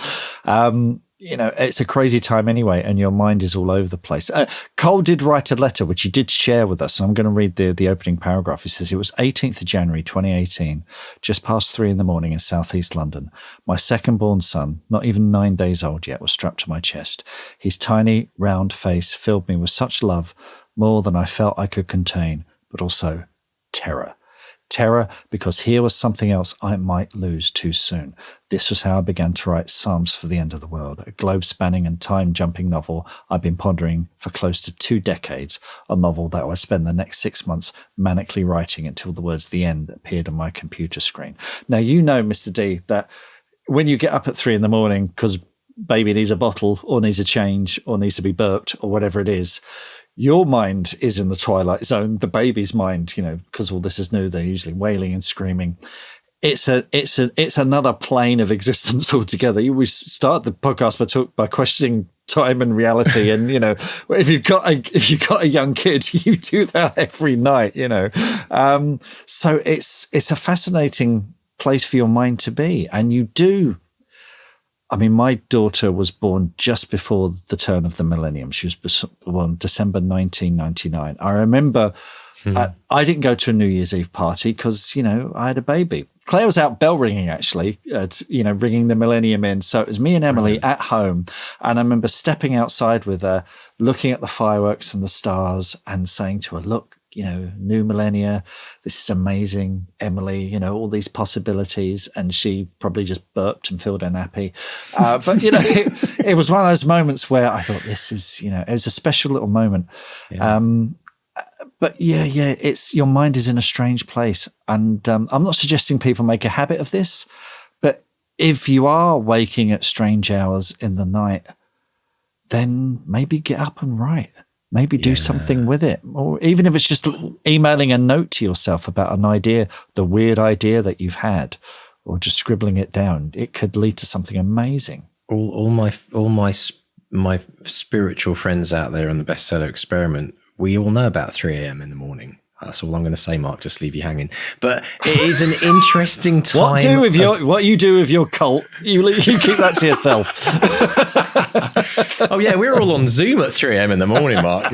It's a crazy time anyway, and your mind is all over the place. Cole did write a letter, which he did share with us. I'm going to read the opening paragraph. He says, it was 18th of January, 2018, just past 3 a.m. in southeast London. My second-born son, not even 9 days old yet, was strapped to my chest. His tiny, round face filled me with such love, more than I felt I could contain, but also terror. Terror, because here was something else I might lose too soon. This was how I began to write Psalms for the End of the World, a globe-spanning and time-jumping novel I've been pondering for close to 2 decades, a novel that I would spend the next 6 months manically writing until the words "the end" appeared on my computer screen. Now, Mr. D, that when you get up at 3 a.m. because baby needs a bottle or needs a change or needs to be burped or whatever it is, your mind is in the twilight zone. The baby's mind, because all this is new, they're usually wailing and screaming. It's another plane of existence altogether. You always start the podcast by questioning time and reality, and if you've got a young kid, you do that every night. So it's a fascinating place for your mind to be, and you do. I mean, my daughter was born just before the turn of the millennium. She was born December 1999. I remember I didn't go to a New Year's Eve party because, I had a baby. Claire was out bell ringing, actually, ringing the millennium in. So it was me and Emily at home. And I remember stepping outside with her, looking at the fireworks and the stars and saying to her, look, new millennia, this is amazing, Emily, all these possibilities. And she probably just burped and filled her nappy. But, it was one of those moments where I thought this is, it was a special little moment. Yeah. But it's, your mind is in a strange place. And I'm not suggesting people make a habit of this, but if you are waking at strange hours in the night, then maybe get up and write. Maybe do something with it. Or even if it's just emailing a note to yourself about an idea, the weird idea that you've had, or just scribbling it down, it could lead to something amazing. All my spiritual friends out there on the bestseller experiment, we all know about 3 a.m. in the morning. That's all I'm going to say, Mark, just leave you hanging. But it is an interesting time. What you do with your cult, you keep that to yourself. Oh yeah, we're all on Zoom at 3 a.m. in the morning, Mark,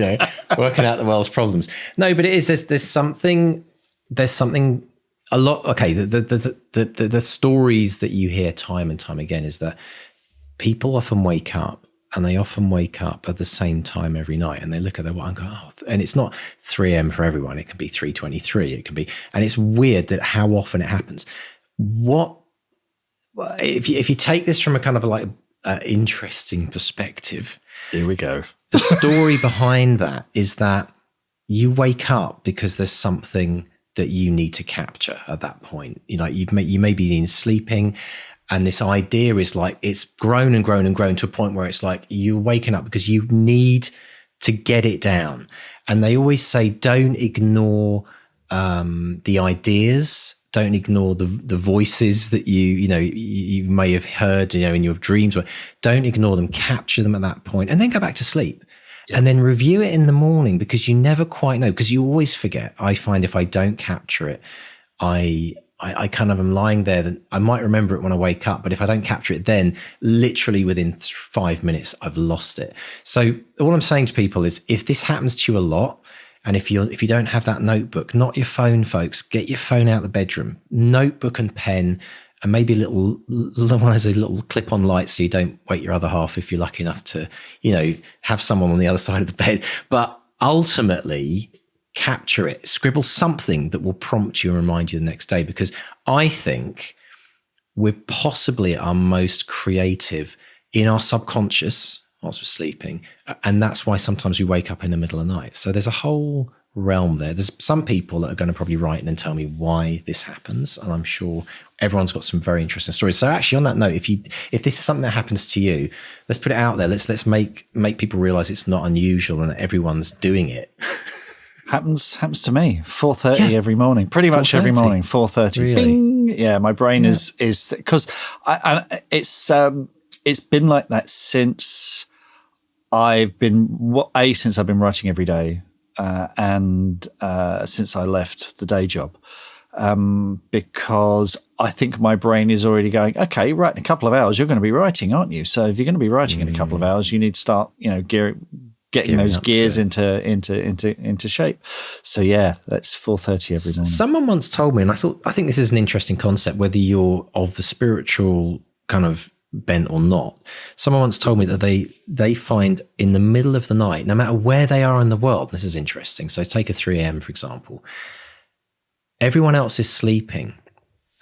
working out the world's problems. No, but it is, there's something a lot. Okay. The stories that you hear time and time again is that people often wake up, and they often wake up at the same time every night, and they look at their watch and go, and it's not 3 a.m. for everyone. It can be 3:23. It can be, and it's weird that how often it happens. If you take this from a kind of like interesting perspective, here we go. The story behind that is that you wake up because there's something that you need to capture at that point. You may be in sleeping. And this idea is like, it's grown and grown and grown to a point where it's like you're waking up because you need to get it down. And they always say, don't ignore the ideas, don't ignore the voices that you may have heard, in your dreams. Don't ignore them, capture them at that point, and then go back to sleep. Yeah. And then review it in the morning, because you never quite know, because you always forget. I find if I don't capture it, I kind of am lying there. That I might remember it when I wake up, but if I don't capture it then, literally within 5 minutes, I've lost it. So all I'm saying to people is, if this happens to you a lot, and if you don't have that notebook, not your phone, folks, get your phone out of the bedroom, notebook and pen, and maybe a little clip-on light so you don't wake your other half if you're lucky enough to, have someone on the other side of the bed. But ultimately, capture it, scribble something that will prompt you and remind you the next day, because I think we're possibly our most creative in our subconscious whilst we're sleeping. And that's why sometimes we wake up in the middle of the night. So there's a whole realm there. There's some people that are going to probably write in and tell me why this happens. And I'm sure everyone's got some very interesting stories. So actually, on that note, if this is something that happens to you, let's put it out there. Let's make people realize it's not unusual and that everyone's doing it. Happens to me. 4:30 every morning, pretty much every morning. 4:30. Really? Bing. Yeah, my brain is because it's been like that since I've been writing every day, and since I left the day job, because I think my brain is already going, okay, right, in a couple of hours you're going to be writing, aren't you? So if you're going to be writing in a couple of hours, you need to start, getting those gears into shape. So yeah, that's 4:30 every morning. Someone once told me, and I think this is an interesting concept, whether you're of the spiritual kind of bent or not. Someone once told me that they find in the middle of the night, no matter where they are in the world, this is interesting. So take a 3 a.m. for example, everyone else is sleeping.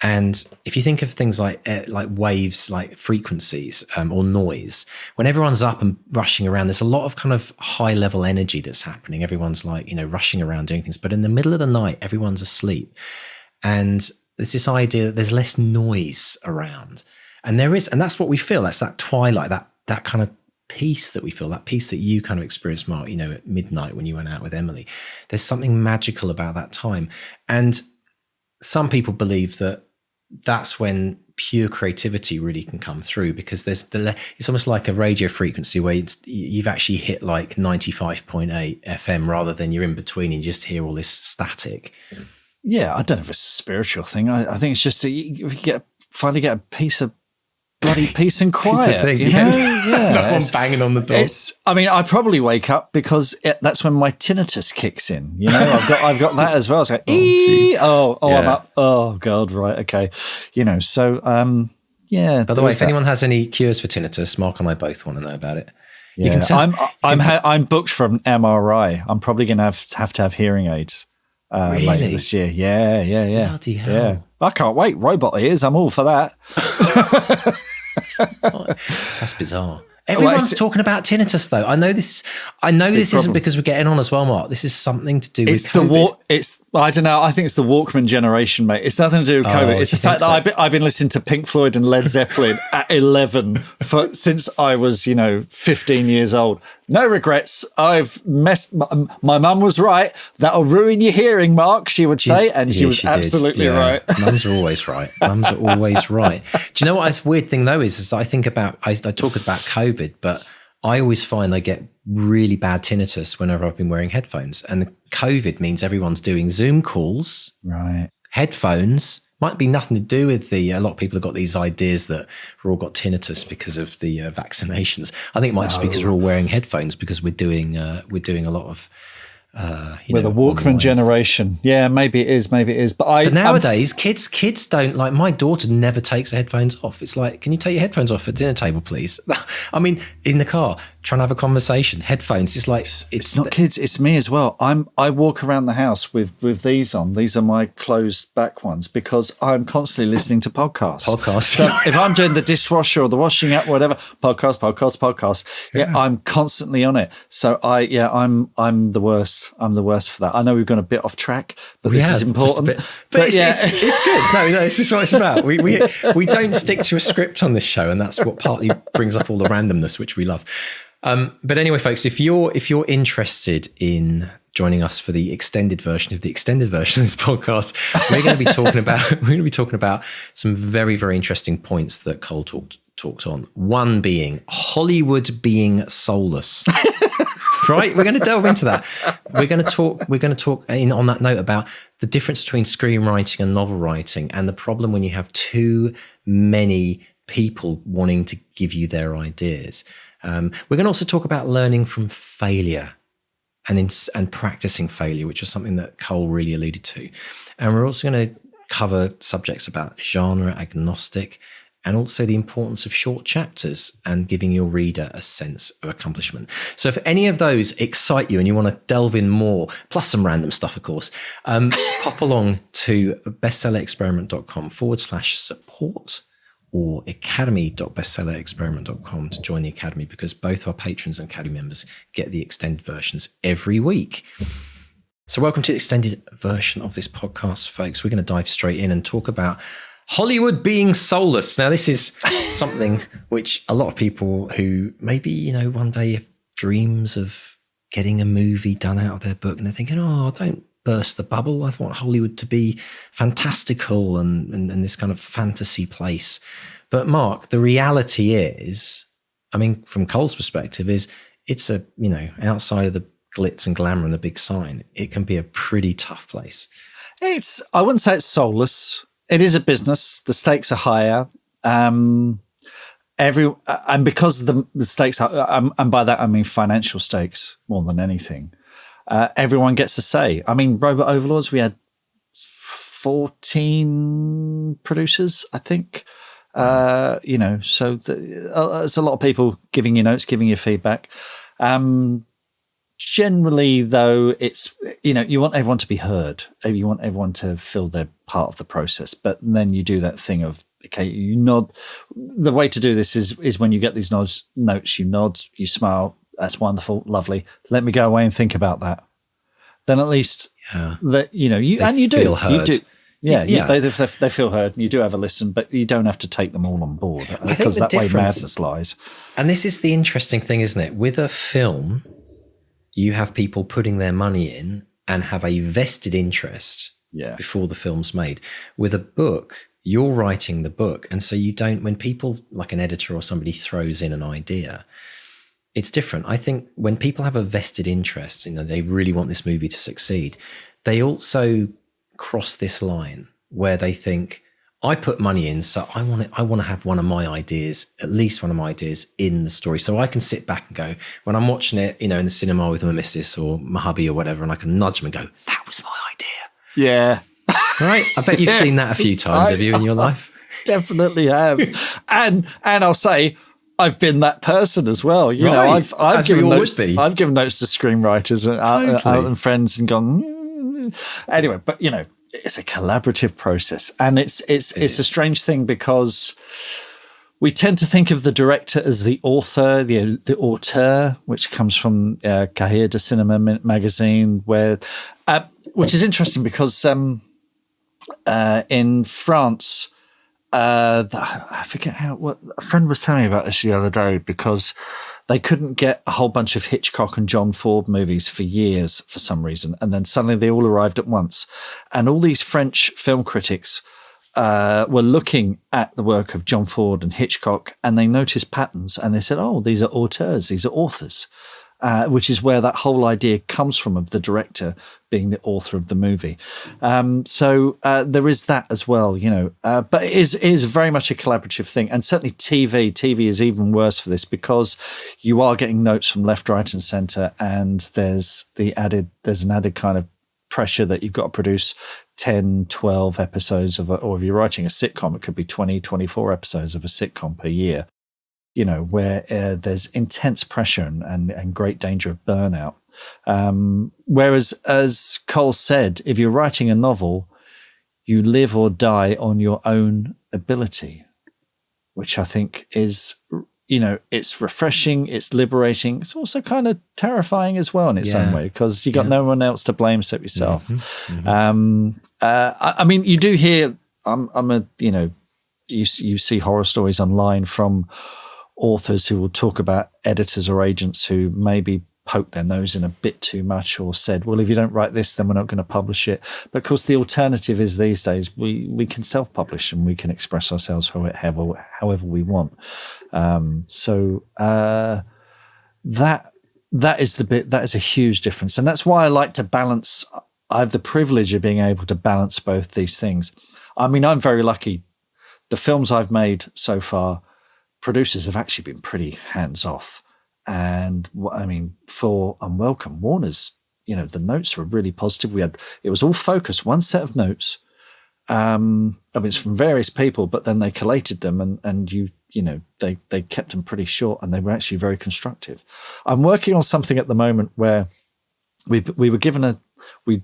And if you think of things like waves, like frequencies or noise, when everyone's up and rushing around, there's a lot of kind of high level energy that's happening. Everyone's rushing around doing things. But in the middle of the night, everyone's asleep. And there's this idea that there's less noise around. And that's what we feel. That's that twilight, that kind of peace that we feel, that peace that you kind of experienced, Mark, at midnight when you went out with Emily. There's something magical about that time. And some people believe that that's when pure creativity really can come through, because it's almost like a radio frequency where you've actually hit like 95.8 FM rather than you're in between and you just hear all this static. Yeah, I don't know if it's a spiritual thing. I think it's just that you finally get a piece of bloody peace and quiet. Yeah. No one banging on the door. I probably wake up because that's when my tinnitus kicks in. I've got that as well. It's like, I'm up. Oh God, right, okay. So yeah. By the way, if anyone has any cures for tinnitus, Mark and I both want to know about it. Yeah. You can tell. I'm booked for an MRI. I'm probably going to have to have hearing aids later this year. Yeah. Bloody hell. Yeah. I can't wait. Robot ears. I'm all for that. That's bizarre. Everyone's talking about tinnitus, though. I know this isn't because we're getting on as well, Mark. This is something to do with COVID. I don't know. I think it's the Walkman generation, mate. It's nothing to do with COVID. It's the fact that I've been listening to Pink Floyd and Led Zeppelin at 11 since I was, 15 years old. No regrets. I've messed. My mum was right. That'll ruin your hearing, Mark, she would say. And she was absolutely right. Mums are always right. Mums are always right. Do you know what a weird thing, though, is I think about, I talk about COVID, but I always find I get really bad tinnitus whenever I've been wearing headphones. And COVID means everyone's doing Zoom calls. Right. Headphones. Might be nothing to do with a lot of people have got these ideas that we're all got tinnitus because of the vaccinations. I think it might just be because we're all wearing headphones because we're doing a lot of with a Walkman generation. Yeah, maybe it is. But nowadays, kids don't, like, my daughter never takes her headphones off. It's like, can you take your headphones off at dinner table, please? I mean, in the car, trying to have a conversation, headphones. It's like it's not kids. It's me as well. I walk around the house with these on. These are my closed back ones because I'm constantly listening to podcasts. So if I'm doing the dishwasher or the washing up, whatever, podcast. Yeah, I'm constantly on it. So I'm the worst. I'm the worst for that. I know we've gone a bit off track, but this is important. But it's good. No, this is what it's about. We don't stick to a script on this show, and that's what partly brings up all the randomness, which we love. But anyway, folks, if you're interested in joining us for the extended version of this podcast, we're going to be talking about some very, very interesting points that Cole talked on. One being Hollywood being soulless. Right, we're going to delve into that. We're going to talk on that note about the difference between screenwriting and novel writing, and the problem when you have too many people wanting to give you their ideas. We're going to also talk about learning from failure and practicing failure, which is something that Cole really alluded to. And we're also going to cover subjects about genre agnostic and also the importance of short chapters and giving your reader a sense of accomplishment. So if any of those excite you and you want to delve in more, plus some random stuff, of course, pop along to bestsellerexperiment.com/support or academy.bestsellerexperiment.com to join the Academy, because both our patrons and Academy members get the extended versions every week. So welcome to the extended version of this podcast, folks. We're going to dive straight in and talk about Hollywood being soulless. Now, this is something which a lot of people who maybe, one day have dreams of getting a movie done out of their book, and they're thinking, oh, don't burst the bubble. I want Hollywood to be fantastical and this kind of fantasy place. But Mark, the reality is, from Cole's perspective, is it's outside of the glitz and glamour and the big sign, it can be a pretty tough place. I wouldn't say it's soulless. It is a business. The stakes are higher. And because the stakes are, and by that I mean financial stakes more than anything, everyone gets a say. Robot Overlords, we had 14 producers, I think. So there's a lot of people giving you notes, giving you feedback. Generally, though, it's, you want everyone to be heard. You want everyone to feel they're part of the process. But then you do that thing of, okay, you nod. The way to do this is when you get these notes, you nod, you smile. That's wonderful, lovely. Let me go away and think about that. Then at least that you feel heard. You do. Yeah. They feel heard. You do have a listen, but you don't have to take them all on board, because that way madness lies. And this is the interesting thing, isn't it? With a film, you have people putting their money in and have a vested interest before the film's made. With a book, you're writing the book. And so you don't, when people like an editor or somebody throws in an idea, it's different. I think when people have a vested interest, they really want this movie to succeed, they also cross this line where they think, I put money in, so I want to have one of my ideas, at least one of my ideas in the story. So I can sit back and go, when I'm watching it, in the cinema with my missus or my hubby or whatever, and I can nudge them and go, that was my idea. Yeah. Right? I bet you've seen that a few times, have you, in your life? Definitely have. and I'll say, I've been that person as well. I've given notes. I've given notes to screenwriters and friends and gone. Anyway, but it's a collaborative process, and it's a strange thing, because we tend to think of the director as the author, the auteur, which comes from Cahiers de Cinema magazine, which is interesting because in France, I forget what a friend was telling me about this the other day, because they couldn't get a whole bunch of Hitchcock and John Ford movies for years for some reason. And then suddenly they all arrived at once. And all these French film critics were looking at the work of John Ford and Hitchcock, and they noticed patterns, and they said, oh, these are auteurs, these are authors, which is where that whole idea comes from, of the director being the author of the movie. So there is that as well, but it is very much a collaborative thing. And certainly TV is even worse for this, because you are getting notes from left, right and center, and there's an added kind of pressure that you've got to produce 10, 12 episodes or if you're writing a sitcom, it could be 20, 24 episodes of a sitcom per year, where there's intense pressure and great danger of burnout. Whereas, as Cole said, if you're writing a novel, you live or die on your own ability, which I think is, it's refreshing, it's liberating. It's also kind of terrifying as well in its own way, because you got no one else to blame except yourself. You do hear, you see horror stories online from authors who will talk about editors or agents who maybe poked their nose in a bit too much, or said, well, if you don't write this, then we're not going to publish it. But of course, the alternative is these days we can self-publish and we can express ourselves however we want. That is a huge difference. And that's why I like to balance. I have the privilege of being able to balance both these things. I'm very lucky. The films I've made so far, producers have actually been pretty hands-off. And for Unwelcome, Warner's, the notes were really positive. It was all focused, one set of notes, I mean, it's from various people, but then they collated them and they kept them pretty short, and they were actually very constructive. I'm working on something at the moment where we were we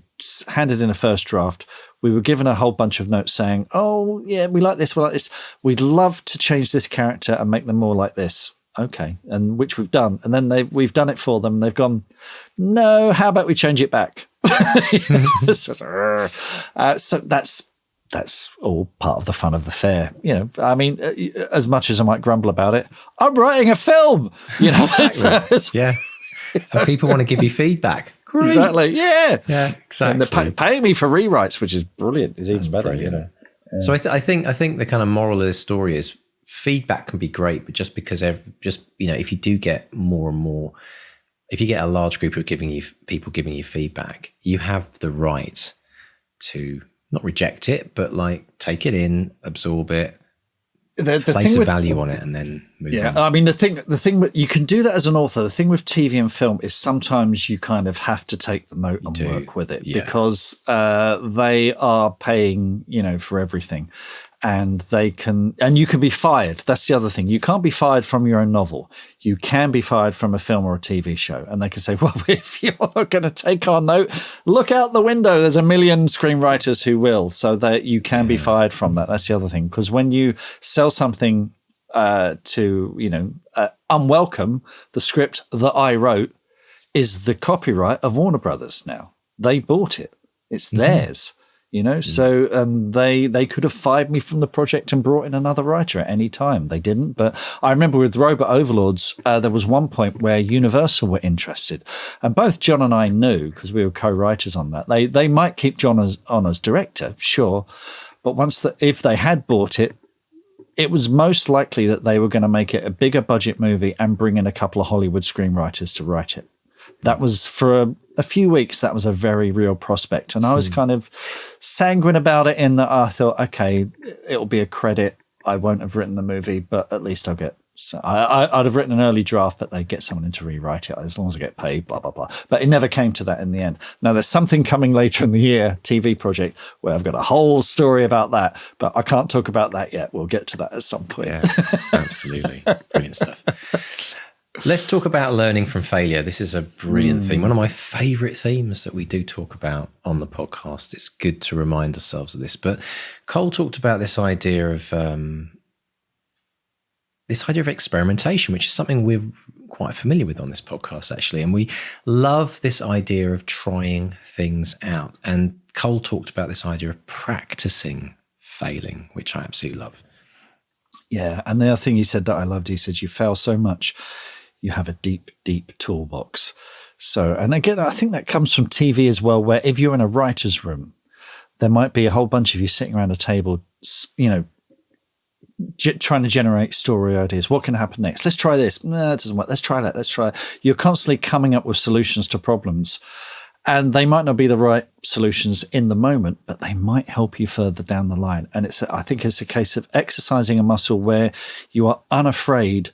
handed in a first draft. We were given a whole bunch of notes saying, oh yeah, we like this, we'd love to change this character and make them more like this. Okay. And which we've done. And then we've done it for them. They've gone, no, how about we change it back? So that's all part of the fun of the fair. I mean, as much as I might grumble about it, I'm writing a film, Exactly. Yeah. And people want to give you feedback. Great. Exactly. Yeah. Exactly. And they're paying me for rewrites, which is brilliant. It's even better, Yeah. So I think the kind of moral of this story is feedback can be great, but just because if you do get more and more, if you get a large group of people giving you feedback, you have the right to not reject it, but take it in, absorb it, place a value on it, and then move on. I mean, the thing you can do that as an author. The thing with TV and film is sometimes you kind of have to take the note and work with it because they are paying, for everything. And you can be fired. That's the other thing. You can't be fired from your own novel. You can be fired from a film or a TV show. And they can say, well, if you're not going to take our note, look out the window. There's a million screenwriters who will. So that you can be fired from that. That's the other thing. Because when you sell something to, Unwelcome, the script that I wrote is the copyright of Warner Brothers now. They bought it. It's theirs. So they could have fired me from the project and brought in another writer at any time. They didn't. But I remember with Robot Overlords, there was one point where Universal were interested. And both John and I knew, because we were co-writers on that, they might keep John on as director, sure. But if they had bought it, it was most likely that they were going to make it a bigger budget movie and bring in a couple of Hollywood screenwriters to write it. That was for a few weeks. That was a very real prospect. And I was kind of sanguine about it in that I thought, okay, it'll be a credit. I won't have written the movie, but at least I'll get, I'd have written an early draft, but they'd get someone in to rewrite it as long as I get paid, blah, blah, blah. But it never came to that in the end. Now there's something coming later in the year, TV project, where I've got a whole story about that, but I can't talk about that yet. We'll get to that at some point. Yeah, absolutely. Brilliant stuff. Let's talk about learning from failure. This is a brilliant theme. One of my favorite themes that we do talk about on the podcast. It's good to remind ourselves of this. But Cole talked about this idea of experimentation, which is something we're quite familiar with on this podcast, actually. And we love this idea of trying things out. And Cole talked about this idea of practicing failing, which I absolutely love. Yeah. And the other thing he said that I loved, he said, you fail so much, you have a deep, deep toolbox. So, and again, I think that comes from TV as well, where if you're in a writer's room, there might be a whole bunch of you sitting around a table, trying to generate story ideas. What can happen next? Let's try this. No, it doesn't work. Let's try that. Let's try it. You're constantly coming up with solutions to problems. And they might not be the right solutions in the moment, but they might help you further down the line. And I think it's a case of exercising a muscle where you are unafraid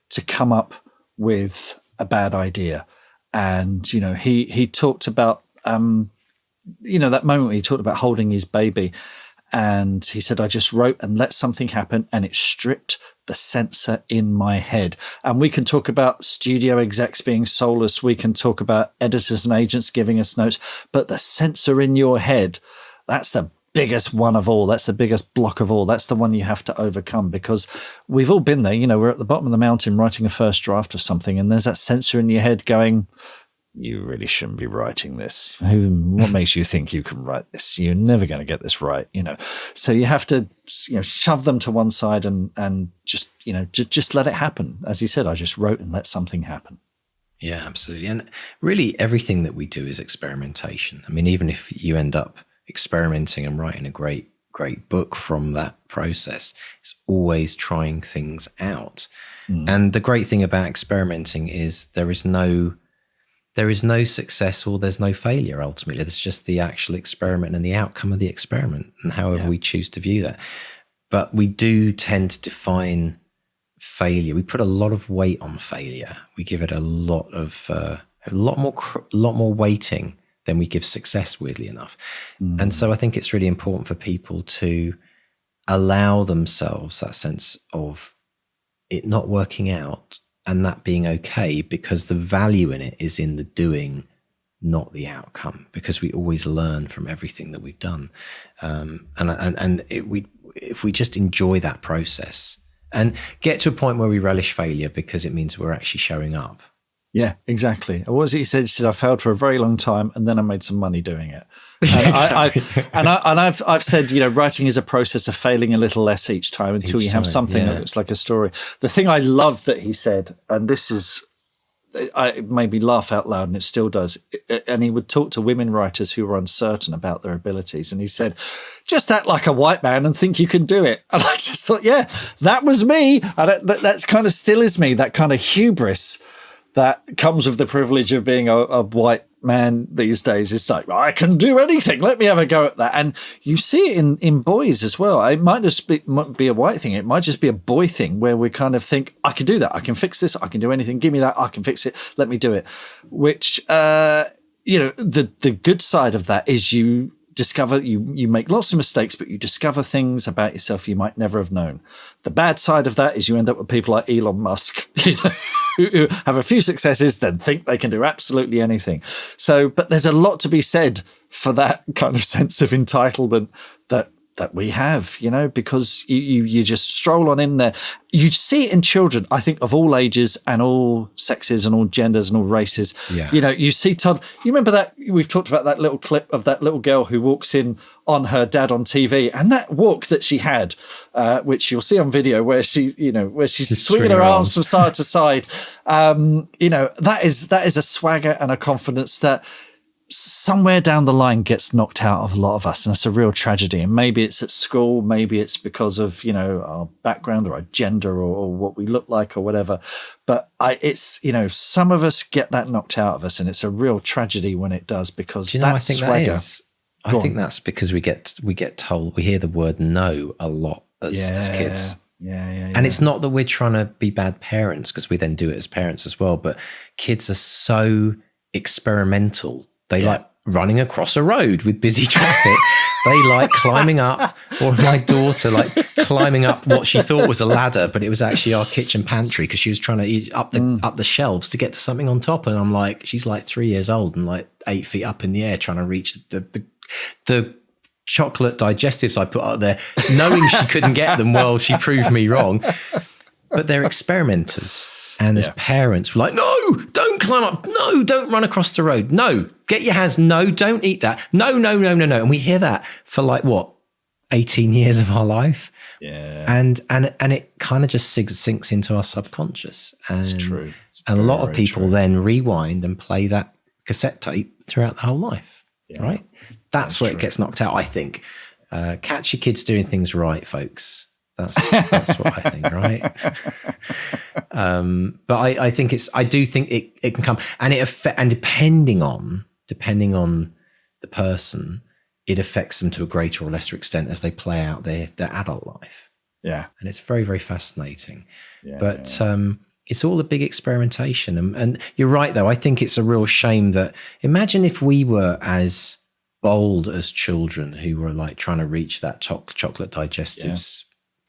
to come up with a bad idea. And, he talked about, that moment when he talked about holding his baby. And he said, I just wrote and let something happen, and it stripped the censor in my head. And we can talk about studio execs being soulless. We can talk about editors and agents giving us notes. But the censor in your head, that's the biggest one of all. That's the biggest block of all. That's the one you have to overcome, because we've all been there. We're at the bottom of the mountain writing a first draft of something, and there's that censor in your head going, you really shouldn't be writing this. What makes you think you can write this? You're never going to get this right, So you have to, shove them to one side and just let it happen. As he said, I just wrote and let something happen. Yeah, absolutely. And really everything that we do is experimentation. I mean, even if you end up experimenting and writing a great book from that process, it's always trying things out. And the great thing about experimenting is there is no success or there's no failure. Ultimately, it's just the actual experiment and the outcome of the experiment, and however we choose to view that. But we do tend to define failure. We put a lot of weight on failure. We give it a lot more weighting then we give success, weirdly enough. And so I think it's really important for people to allow themselves that sense of it not working out and that being okay, because the value in it is in the doing, not the outcome, because we always learn from everything that we've done. If we just enjoy that process and get to a point where we relish failure because it means we're actually showing up. Yeah, exactly. What was it he said? He said, I failed for a very long time and then I made some money doing it. And I've said, writing is a process of failing a little less each time until you have something that looks like a story. The thing I love that he said, and this is, it made me laugh out loud and it still does. And he would talk to women writers who were uncertain about their abilities. And he said, just act like a white man and think you can do it. And I just thought, yeah, that was me. And that's kind of still is me, that kind of hubris that comes with the privilege of being a white man these days. It's like, I can do anything. Let me have a go at that. And you see it in boys as well. It might just be a white thing. It might just be a boy thing where we kind of think, I can do that. I can fix this. I can do anything. Give me that. I can fix it. Let me do it. Which, the good side of that is you discover, you make lots of mistakes, but you discover things about yourself you might never have known. The bad side of that is you end up with people like Elon Musk, who have a few successes, then think they can do absolutely anything. So, but there's a lot to be said for that kind of sense of entitlement that we have, because you just stroll on in there. You see it in children, I think, of all ages and all sexes and all genders and all races. Yeah. You see Todd. You remember that we've talked about that little clip of that little girl who walks in on her dad on TV, and that walk that she had, which you'll see on video, where she's swinging her arms from side to side. That is a swagger and a confidence that somewhere down the line gets knocked out of a lot of us, and it's a real tragedy. And maybe it's at school, maybe it's because of our background or our gender or what we look like or whatever. But some of us get that knocked out of us, and it's a real tragedy when it does, because I think swagger. I think that's because we get told, we hear the word no a lot as kids. Yeah. And it's not that we're trying to be bad parents, because we then do it as parents as well. But kids are so experimental. They like running across a road with busy traffic. They like climbing up, or my daughter climbing up what she thought was a ladder, but it was actually our kitchen pantry, because she was trying to eat up the shelves to get to something on top. And I'm like, she's like 3 years old and like 8 feet up in the air trying to reach the chocolate digestives I put up there, knowing she couldn't get them. Well, she proved me wrong. But they're experimenters. And as parents, we're like, no, don't climb up. No, don't run across the road. No, get your hands. No, don't eat that. No. And we hear that for 18 years of our life. Yeah. And it kind of just sinks into our subconscious. And it's true. And a lot of people then rewind and play that cassette tape throughout the whole life. Yeah. Right? That's where it gets knocked out, I think. Catch your kids doing things right, folks. That's what I think, right? But I think I do think it can come, and depending on the person, it affects them to a greater or lesser extent as they play out their adult life. Yeah. And it's very, very fascinating. Yeah, but it's all a big experimentation. And you're right, though. I think it's a real shame that, imagine if we were as bold as children who were trying to reach that chocolate digestives.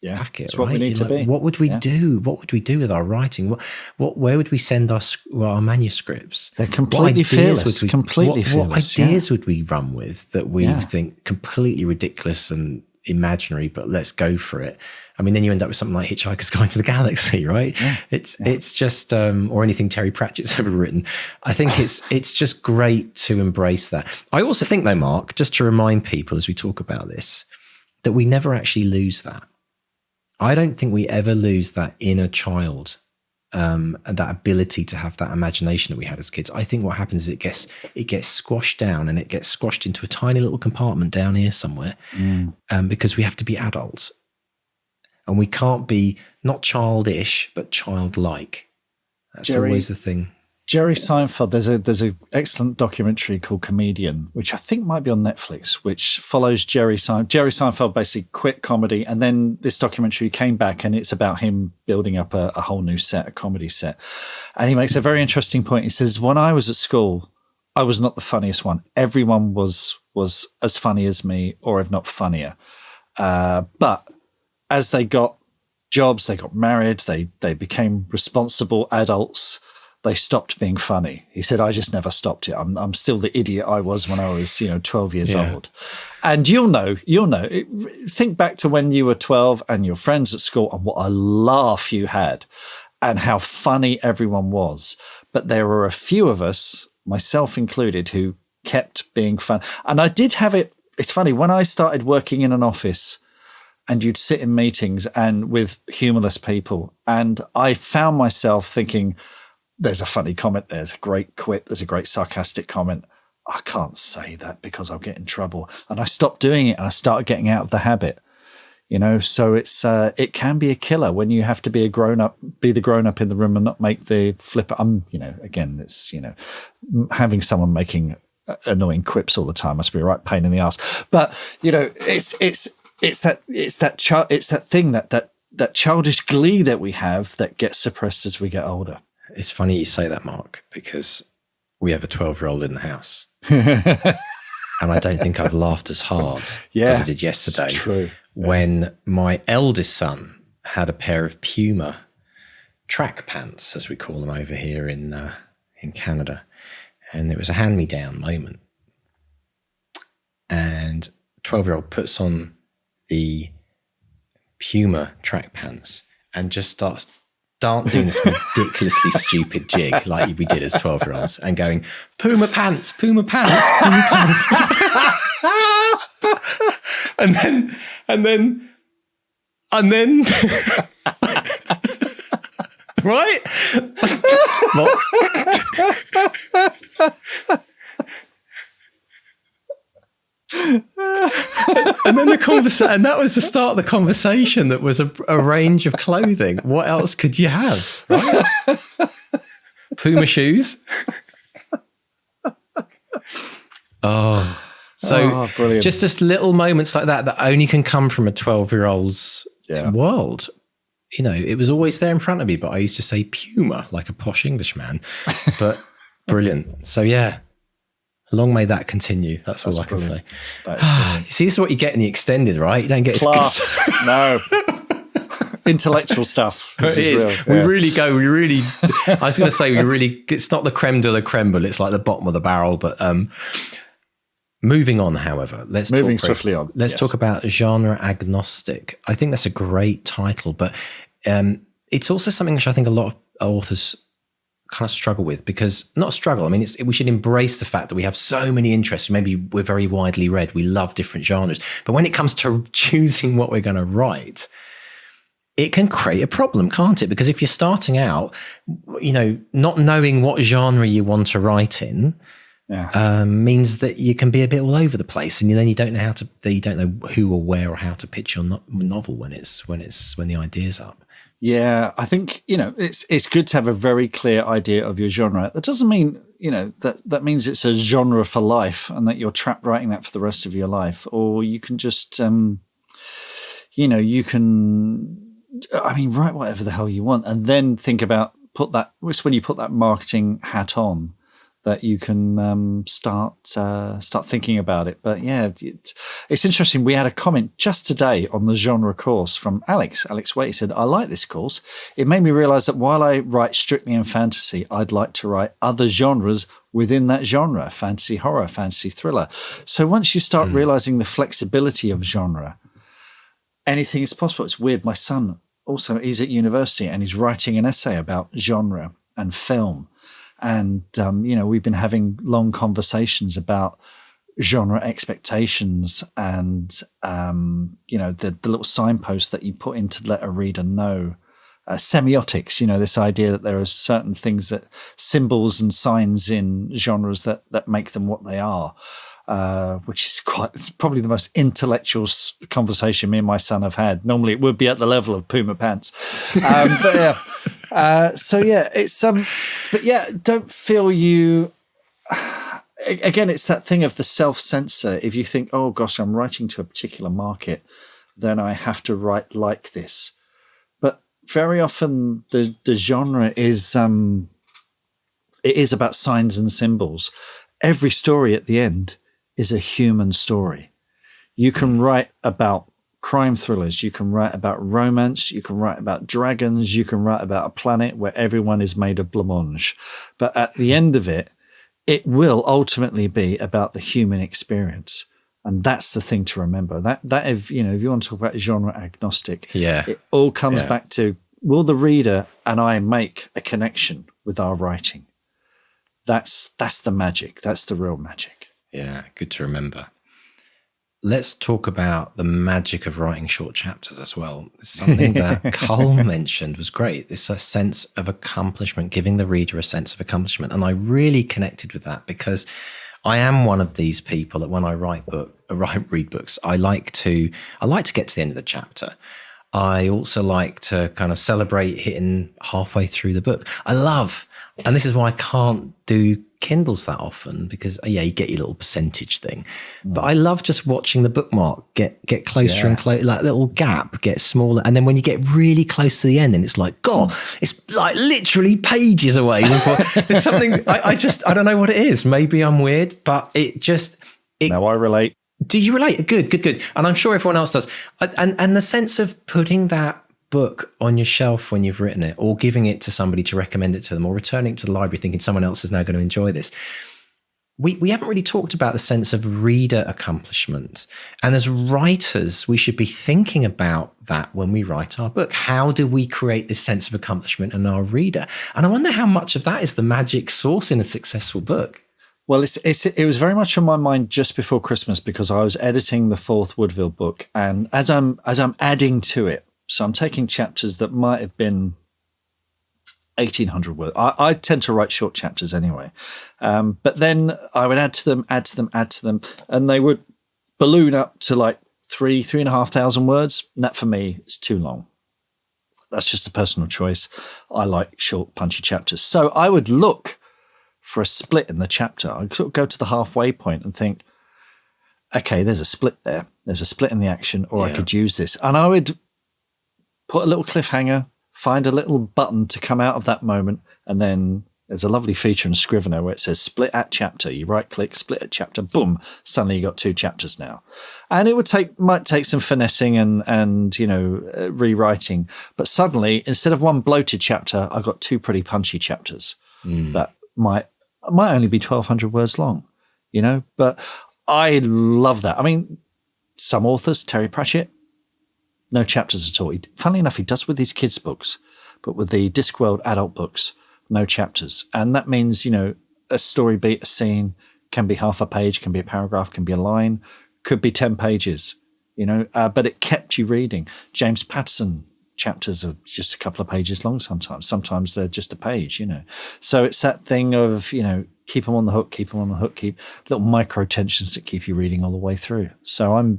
Yeah, packet, it's what we need to be. What would we do? What would we do with our writing? Where would we send our manuscripts? They're completely fearless. What ideas would we run with that we think completely ridiculous and imaginary, but let's go for it? I mean, then you end up with something like Hitchhiker's Guide to the Galaxy, right? Yeah. It's just or anything Terry Pratchett's ever written. I think it's just great to embrace that. I also think, though, Mark, just to remind people as we talk about this, that we never actually lose that. I don't think we ever lose that inner child, and that ability to have that imagination that we had as kids. I think what happens is it gets squashed down, and it gets squashed into a tiny little compartment down here somewhere, because we have to be adults, and we can't be not childish but childlike. That's always the thing. Jerry Seinfeld, there's a excellent documentary called Comedian, which I think might be on Netflix, which follows Jerry Seinfeld. Jerry Seinfeld basically quit comedy, and then this documentary came back, and it's about him building up a whole new set, a comedy set. And he makes a very interesting point. He says, when I was at school, I was not the funniest one. Everyone was as funny as me, or if not funnier. But as they got jobs, they got married, they became responsible adults, they stopped being funny. He said, I just never stopped it. I'm still the idiot I was when I was 12 years old. And you'll know. Think back to when you were 12 and your friends at school and what a laugh you had and how funny everyone was. But there were a few of us, myself included, who kept being fun. And I did have it. It's funny, when I started working in an office and you'd sit in meetings and with humorless people, and I found myself thinking, there's a funny comment, there's a great quip, there's a great sarcastic comment. I can't say that because I'll get in trouble. And I stopped doing it and I started getting out of the habit. So it can be a killer when you have to be the grown up in the room and not make the flipper. Again, it's, having someone making annoying quips all the time must be a right pain in the ass. But, it's that thing, that childish glee that we have that gets suppressed as we get older. It's funny you say that, Mark, because we have a 12-year-old in the house. And I don't think I've laughed as hard as I did yesterday. It's true. When my eldest son had a pair of Puma track pants, as we call them over here in Canada. And it was a hand-me-down moment. And 12-year-old puts on the Puma track pants and just starts doing this ridiculously stupid jig like we did as 12-year-olds and going, Puma pants, Puma pants, Puma pants. and then right? And then and that was the start of the conversation. That was a range of clothing. What else could you have? Right? Puma shoes. Brilliant. Just little moments like that only can come from a 12-year-old's world. It was always there in front of me, but I used to say Puma like a posh Englishman. But brilliant. So yeah. Long may that continue. That's all I can say. You see, this is what you get in the extended, right? You don't get class. No. Intellectual stuff. It is. Real. I was going to say, it's not the creme de la creme, but it's like the bottom of the barrel. But moving on, however, let's talk about genre agnostic. I think that's a great title, but it's also something which I think a lot of authors kind of struggle with, because we should embrace the fact that we have so many interests. Maybe we're very widely read. We love different genres, but when it comes to choosing what we're going to write, it can create a problem, can't it? Because if you're starting out, not knowing what genre you want to write in, means that you can be a bit all over the place, and then you don't know who or where or how to pitch your novel when the idea's up. Yeah, I think, it's good to have a very clear idea of your genre. That doesn't mean, that means it's a genre for life and that you're trapped writing that for the rest of your life. Or you can just, write whatever the hell you want, and then think about, it's when you put that marketing hat on that you can start thinking about it. But yeah, it's interesting. We had a comment just today on the genre course from Alex Waite. He said, I like this course. It made me realize that while I write strictly in fantasy, I'd like to write other genres within that genre, fantasy horror, fantasy thriller. So once you start realizing the flexibility of genre, anything is possible. It's weird. My son also, he's at university and he's writing an essay about genre and film. And, we've been having long conversations about genre expectations and, the little signposts that you put in to let a reader know. Semiotics, this idea that there are certain things, that symbols and signs in genres that make them what they are, which is it's probably the most intellectual conversation me and my son have had. Normally it would be at the level of Puma pants. But yeah. Don't feel you. Again, it's that thing of the self-censor. If you think, oh gosh, I'm writing to a particular market, then I have to write like this. But very often the genre is it is about signs and symbols. every story at the end is a human story. You can write about crime thrillers, you can write about romance, you can write about dragons, you can write about a planet where everyone is made of blancmange. But at the end of it, it will ultimately be about the human experience. And that's the thing to remember. That if you want to talk about genre agnostic, it all comes back to, will the reader and I make a connection with our writing? That's the magic. That's the real magic. Yeah, good to remember. Let's talk about the magic of writing short chapters as well. Something that Cole mentioned was great. It's a sense of accomplishment, giving the reader a sense of accomplishment. And I really connected with that because I am one of these people that when I read books, I like to get to the end of the chapter. I also like to kind of celebrate hitting halfway through the book. And this is why I can't do Kindles that often, because you get your little percentage thing. But I love just watching the bookmark get closer and closer, like little gap gets smaller. And then when you get really close to the end, and it's like, God, it's like literally pages away. There's something, I don't know what it is. Maybe I'm weird, but Now I relate. Do you relate? Good. And I'm sure everyone else does. And the sense of putting that book on your shelf when you've written it, or giving it to somebody to recommend it to them, or returning it to the library thinking someone else is now going to enjoy this. We haven't really talked about the sense of reader accomplishment. And as writers, we should be thinking about that when we write our book. How do we create this sense of accomplishment in our reader? And I wonder how much of that is the magic sauce in a successful book. Well, it was very much on my mind just before Christmas, because I was editing the 4th Woodville book. And as I'm adding to it, so I'm taking chapters that might have been 1,800 words. I tend to write short chapters anyway. But then I would add to them, and they would balloon up to like 3,500 words. And that for me is too long. That's just a personal choice. I like short, punchy chapters. So I would look for a split in the chapter. I'd sort of go to the halfway point and think, okay, there's a split there. There's a split in the action, or I could use this. And I would put a little cliffhanger, find a little button to come out of that moment, and then there's a lovely feature in Scrivener where it says split at chapter. You right click, split at chapter, boom, suddenly you got 2 chapters now. And it might take some finessing and rewriting, but suddenly instead of one bloated chapter, I got 2 pretty punchy chapters that might only be 1,200 words long, but I love that. I mean, some authors, Terry Pratchett, no chapters at all. Funnily enough, he does with his kids' books, but with the Discworld adult books, no chapters. And that means, a story beat, a scene can be half a page, can be a paragraph, can be a line, could be 10 pages, but it kept you reading. James Patterson chapters are just a couple of pages long sometimes. Sometimes they're just a page, So it's that thing of, keep them on the hook, keep little micro tensions that keep you reading all the way through. So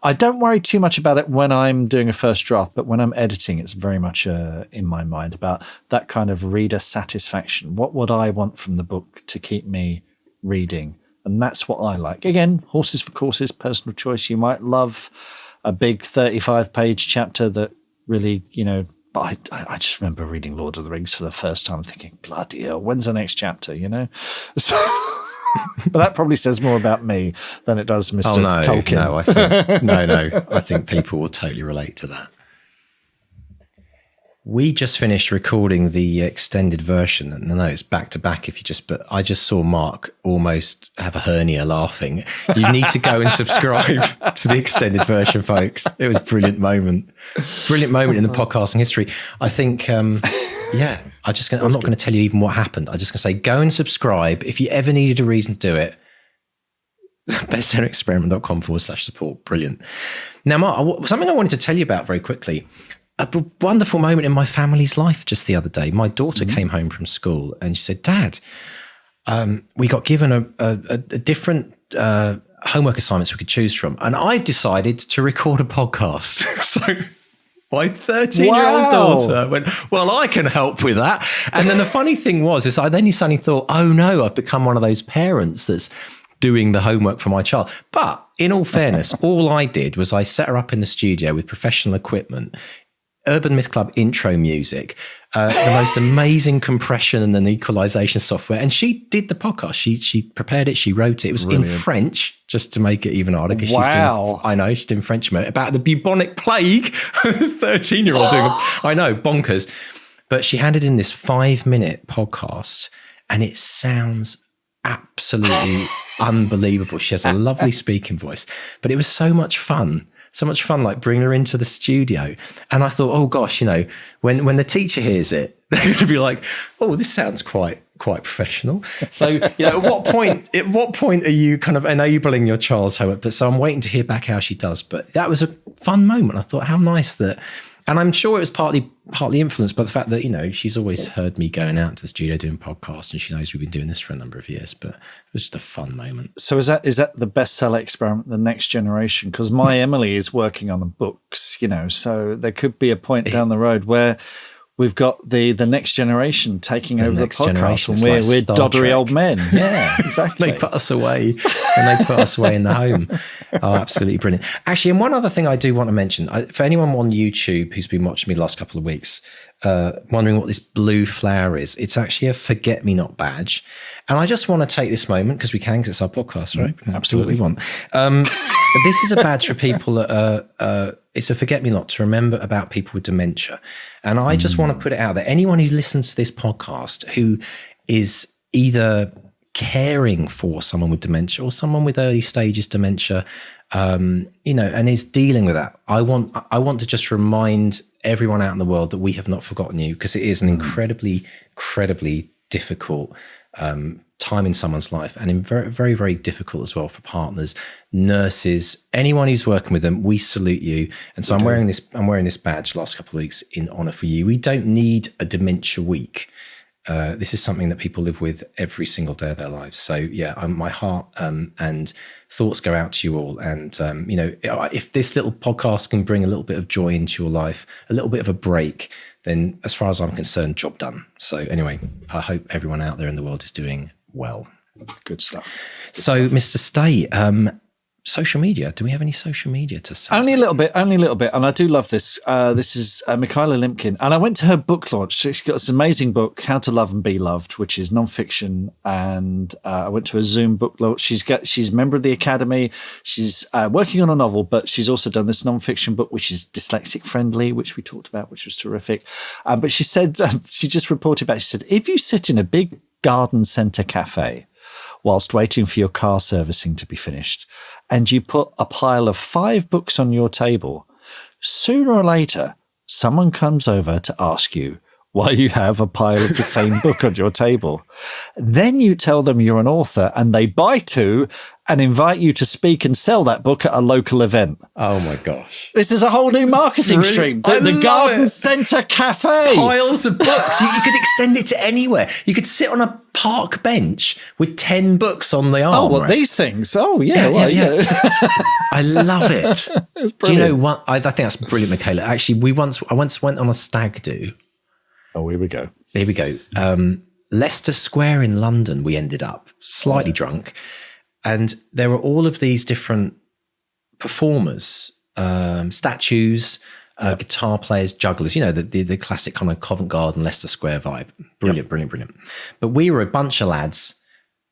I don't worry too much about it when I'm doing a first draft, but when I'm editing, it's very much in my mind about that kind of reader satisfaction. What would I want from the book to keep me reading? And that's what I like. Again, horses for courses, personal choice. You might love a big 35-page chapter that really, but I just remember reading Lord of the Rings for the first time thinking, bloody hell, when's the next chapter, So, but that probably says more about me than it does Mr. Tolkien. I think people will totally relate to that. We just finished recording the extended version, and I know it's back to back but I just saw Mark almost have a hernia laughing. You need to go and subscribe to the extended version, folks. It was a brilliant moment in the podcasting history. I think, I'm not going to tell you even what happened. I'm just going to say, go and subscribe. If you ever needed a reason to do it, bestsellerexperiment.com/support. Brilliant. Now, Mark, something I wanted to tell you about very quickly. A wonderful moment in my family's life just the other day. My daughter came home from school and she said, Dad, we got given a different homework assignments we could choose from. And I decided to record a podcast. So my 13-year-old daughter went, well, I can help with that. And then the funny thing was, I then suddenly thought, oh no, I've become one of those parents that's doing the homework for my child. But in all fairness, all I did was I set her up in the studio with professional equipment. Urban Myth Club intro music, the most amazing compression and then equalization software. And she did the podcast. She prepared it. She wrote it. It was in French, just to make it even harder. Wow. She's doing French mode about the bubonic plague. 13-year-old doing I know, bonkers. But she handed in this 5-minute podcast and it sounds absolutely unbelievable. She has a lovely speaking voice, but it was so much fun. So much fun, like bringing her into the studio. And I thought, oh gosh, when the teacher hears it, they're going to be like, oh, this sounds quite professional. So, at what point are you kind of enabling your child's homework? But so I'm waiting to hear back how she does. But that was a fun moment. I thought, how nice that. And I'm sure it was partly influenced by the fact that, she's always heard me going out to the studio doing podcasts, and she knows we've been doing this for a number of years, but it was just a fun moment. So is that the bestseller experiment, the next generation? Because my Emily is working on the books, so there could be a point down the road where we've got the next generation taking over the podcast, and we're like doddery old men. Yeah, exactly. They put us away, and they put us away in the home. Oh, absolutely brilliant. Actually, and one other thing I do want to mention, for anyone on YouTube who's been watching me the last couple of weeks, wondering what this blue flower is, it's actually a forget-me-not badge. And I just want to take this moment, because we can, because it's our podcast, right? Absolutely. We want. This is a badge for people that it's a forget-me-not to remember about people with dementia. And I just want to put it out there. Anyone who listens to this podcast who is either caring for someone with dementia or someone with early stages dementia, and is dealing with that, I want to just remind everyone out in the world that we have not forgotten you, because it is an incredibly difficult time in someone's life, and very, very, very difficult as well for partners, nurses, anyone who's working with them. We salute you. And so I'm wearing this badge the last couple of weeks in honor for you. We don't need a dementia week. This is something that people live with every single day of their lives. So my heart and thoughts go out to you all. And if this little podcast can bring a little bit of joy into your life, a little bit of a break, then as far as I'm concerned, job done. So anyway, I hope everyone out there in the world is doing well. Good stuff. Mr. Stay, social media. Do we have any social media to say? Only a little bit. And I do love this. This is Michaela Limpkin. And I went to her book launch. She's got this amazing book, How to Love and Be Loved, which is nonfiction. And I went to a Zoom book launch. She's a member of the Academy. She's working on a novel, but she's also done this nonfiction book, which is dyslexic friendly, which we talked about, which was terrific. But she said, she just reported back, she said, if you sit in a big garden centre cafe whilst waiting for your car servicing to be finished, and you put a pile of 5 books on your table, sooner or later, someone comes over to ask you why you have a pile of the same book on your table. Then you tell them you're an author, and they buy 2 and invite you to speak and sell that book at a local event. Oh my gosh. This is a whole new marketing stream. The Garden Centre Cafe. Piles of books. You could extend it to anywhere. You could sit on a park bench with 10 books on the arm. Oh, well, these things. Oh, yeah. I love it. Do you know what? I think that's brilliant, Michaela. Actually, I once went on a stag do. Oh, here we go. Leicester Square in London, we ended up slightly drunk. And there were all of these different performers, statues, guitar players, jugglers, the classic kind of Covent Garden, Leicester Square vibe. Brilliant. But we were a bunch of lads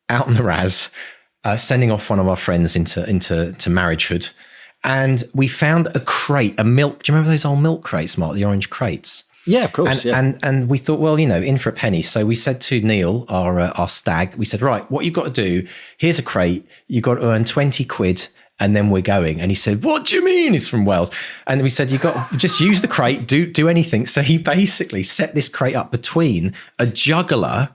out on the Raz, sending off one of our friends into marriagehood. And we found a crate, a milk. Do you remember those old milk crates, Mark, the orange crates? Yeah, of course. And we thought, well, in for a penny. So we said to Neil, our stag, we said, right, what you've got to do, here's a crate. You've got to earn 20 quid and then we're going. And he said, what do you mean? He's from Wales. And we said, you've got to just use the crate, do anything. So he basically set this crate up between a juggler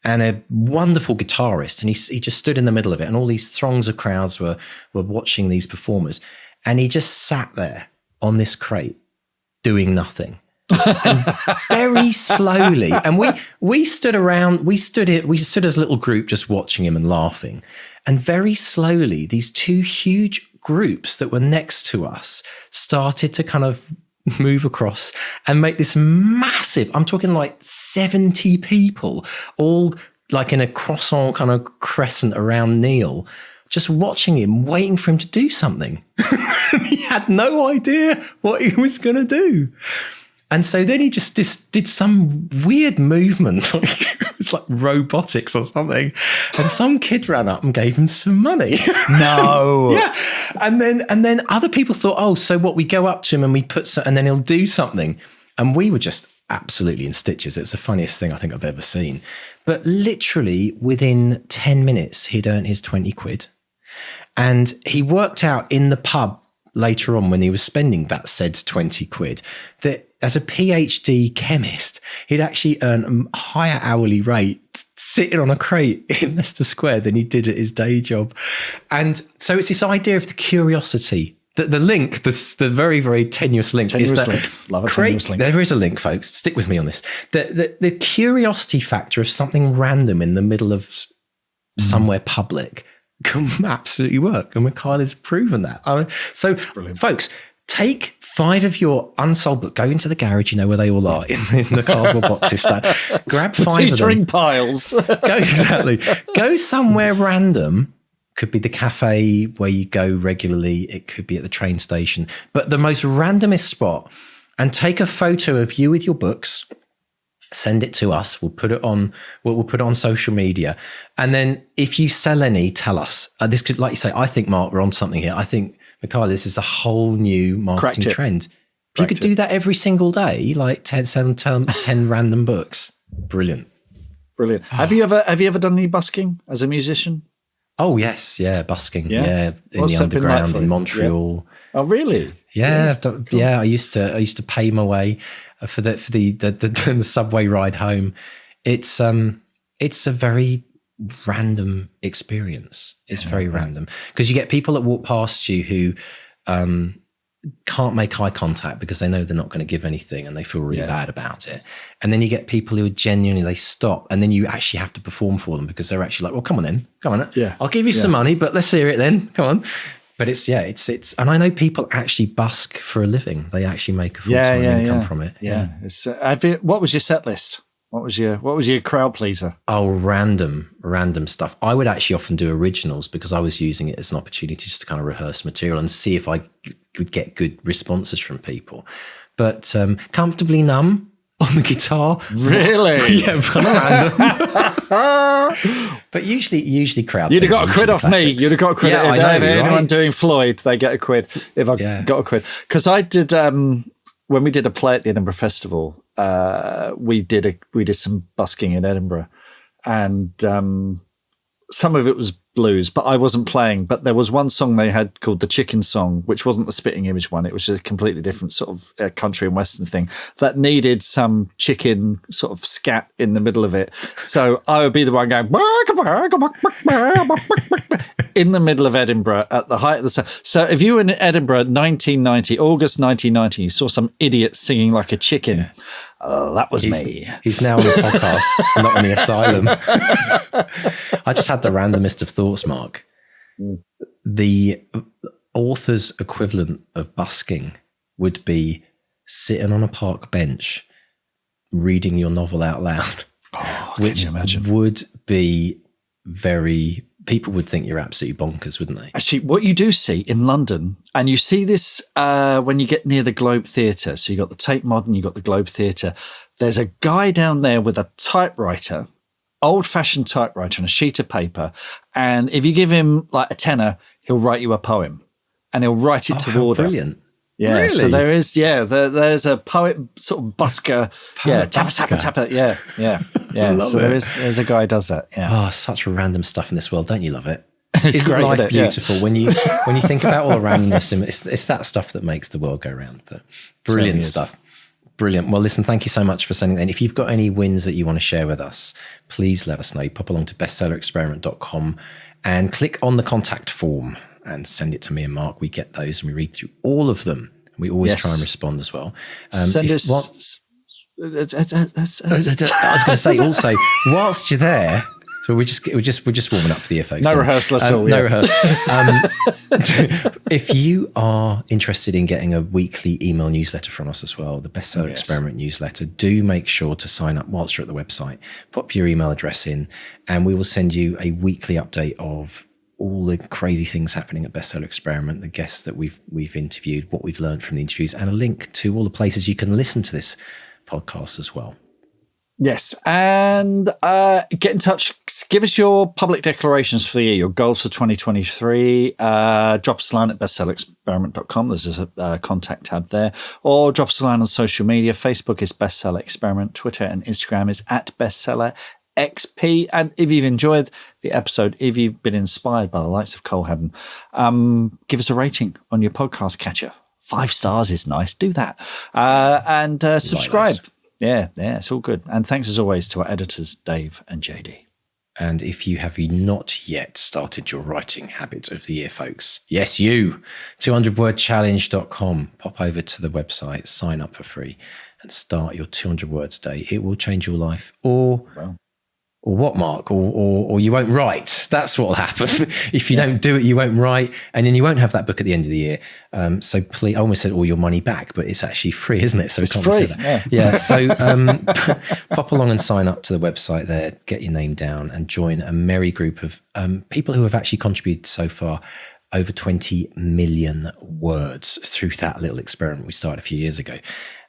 and a wonderful guitarist. And he just stood in the middle of it. And all these throngs of crowds were watching these performers. And he just sat there on this crate doing nothing. And very slowly, and we stood as a little group just watching him and laughing, and very slowly these 2 huge groups that were next to us started to kind of move across and make this massive, I'm talking like 70 people, all like in a croissant kind of crescent around Neil, just watching him, waiting for him to do something. He had no idea what he was going to do. And so then he just did some weird movement, like it was like robotics or something. And some kid ran up and gave him some money. No. Yeah. And then other people thought, oh, so what, we go up to him and we and then he'll do something. And we were just absolutely in stitches. It's the funniest thing I think I've ever seen. But literally within 10 minutes, he'd earned his 20 quid. And he worked out in the pub later on when he was spending that said 20 quid that as a PhD chemist, he'd actually earn a higher hourly rate sitting on a crate in Leicester Square than he did at his day job. And so it's this idea of the curiosity. The link, the very, very tenuous link. Tenuous link. Love a tenuous link. There is a link, folks. Stick with me on this. The curiosity factor of something random in the middle of somewhere public can absolutely work. And Mikhail has proven that. So, folks, take 5 of your unsold books, go into the garage, you know where they all are, in the cardboard boxes. Grab 5 of them. Teetering piles. Go somewhere random. Could be the cafe where you go regularly. It could be at the train station. But the most randomest spot, and take a photo of you with your books. Send it to us. We'll put it on. We'll put it on social media, and then if you sell any, tell us. This could, like you say, I think, Mark, we're on something here. I think, Mikhail, this is a whole new marketing trend. If you could do that every single day, like 10 random books, brilliant. Have you ever done any busking as a musician? Oh yes, yeah, busking, in the underground in Montreal. Yeah. Oh really? Yeah, cool. Yeah. I used to pay my way for the subway ride home. It's a very random experience. It's very random because you get people that walk past you who can't make eye contact because they know they're not going to give anything and they feel really bad about it. And then you get people who are genuinely, they stop, and then you actually have to perform for them because they're actually like, well, come on then, come on. Yeah. I'll give you some money, but let's hear it then. Come on. But it's, and I know people actually busk for a living. They actually make a full-time income from it. Yeah. What was your set list? What was your crowd pleaser? Oh, random stuff. I would actually often do originals because I was using it as an opportunity just to kind of rehearse material and see if I could get good responses from people. But Comfortably Numb on the guitar. Really? Yeah, kind of random. But usually crowd. You'd have got a quid off me. You'd have got a quid. If anyone doing Floyd, they get a quid. If I got a quid. Because I did, when we did a play at the Edinburgh Festival, we did some busking in Edinburgh, and some of it was blues, but I wasn't playing. But there was one song they had called the Chicken Song, which wasn't the Spitting Image one. It was a completely different sort of country and western thing that needed some chicken sort of scat in the middle of it. So I would be the one going in the middle of Edinburgh at the height of the sun. So if you were in Edinburgh, August 1990, you saw some idiot singing like a chicken. That was me. He's now on the podcast, not in the asylum. I just had the randomest of thoughts, Mark. The author's equivalent of busking would be sitting on a park bench reading your novel out loud. Oh, which can you imagine? Would be very... People would think you're absolutely bonkers, wouldn't they? Actually, what you do see in London, and you see this when you get near the Globe Theatre, so you got the Tate Modern, you got the Globe Theatre, there's a guy down there with a typewriter, old-fashioned typewriter on a sheet of paper, and if you give him like a tenner, he'll write you a poem, and he'll write it to order. Brilliant. Yeah, really? So there is, there's a poet sort of busker. Tapper. Yeah. So there's a guy who does that. Yeah. Oh, such random stuff in this world. Don't you love it? Isn't great, life beautiful? When you think about all the randomness, it's that stuff that makes the world go round. But brilliant stuff. Brilliant. Well, listen, thank you so much for sending that. And if you've got any wins that you want to share with us, please let us know. Pop along to bestsellerexperiment.com and click on the contact form and send it to me and Mark. We get those and we read through all of them. We always try and respond as well. Send us. I was going to say also, whilst you're there, so we're just warming up for the FX. No rehearsal at all. No rehearsal. If you are interested in getting a weekly email newsletter from us as well, the Bestseller Experiment newsletter, do make sure to sign up whilst you're at the website. Pop your email address in, and we will send you a weekly update of all the crazy things happening at Bestseller Experiment, the guests that we've interviewed, what we've learned from the interviews, and a link to all the places you can listen to this podcast as well. Yes, and get in touch. Give us your public declarations for the year, your goals for 2023. Drop us a line at bestsellerexperiment.com. There's a contact tab there. Or drop us a line on social media. Facebook is Bestseller Experiment. Twitter and Instagram is @bestsellerxp. And if you've enjoyed the episode, if you've been inspired by the likes of Cole Haddon, give us a rating on your podcast catcher. 5 stars is nice. Do that. And subscribe. Yeah, it's all good. And thanks as always to our editors, Dave and JD. And if you have not yet started your writing habit of the year, folks, yes, you, 200wordchallenge.com, pop over to the website, sign up for free and start your 200 words a day. It will change your life. Or what, Mark? Or you won't write. That's what will happen. If you don't do it, you won't write. And then you won't have that book at the end of the year. So please, I almost said all your money back, but it's actually free, isn't it? So it's free. Yeah. So pop along and sign up to the website there, get your name down and join a merry group of people who have actually contributed so far over 20 million words through that little experiment we started a few years ago.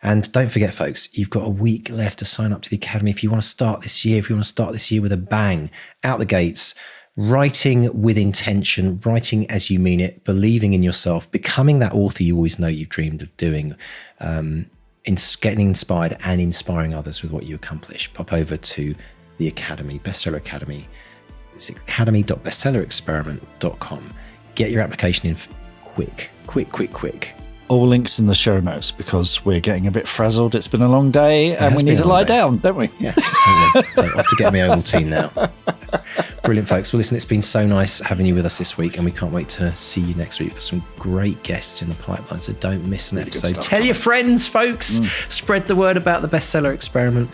And don't forget, folks, you've got a week left to sign up to the Academy. If you want to start this year, with a bang, out the gates, writing with intention, writing as you mean it, believing in yourself, becoming that author you always know you've dreamed of doing, getting inspired and inspiring others with what you accomplish, pop over to the Academy, Bestseller Academy. It's academy.bestsellerexperiment.com. Get your application in quick. All links in the show notes because we're getting a bit frazzled. It's been a long day and we need to lie down, don't we? Yeah, totally. So I have to get my Ovaltine now. Brilliant, folks. Well, listen, it's been so nice having you with us this week and we can't wait to see you next week with some great guests in the pipeline, so don't miss an episode. Tell your friends, folks. Spread the word about the Bestseller Experiment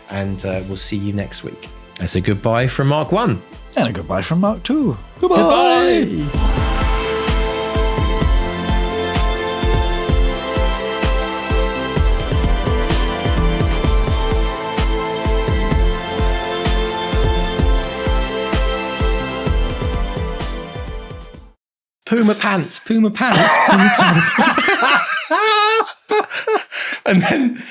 and we'll see you next week. That's a goodbye from Mark 1. And a goodbye from Mark 2. Goodbye. Puma pants. and then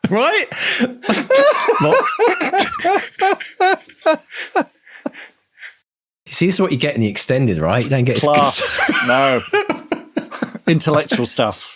right? You see, this is what you get in the extended, right? You don't get class. No. Intellectual stuff.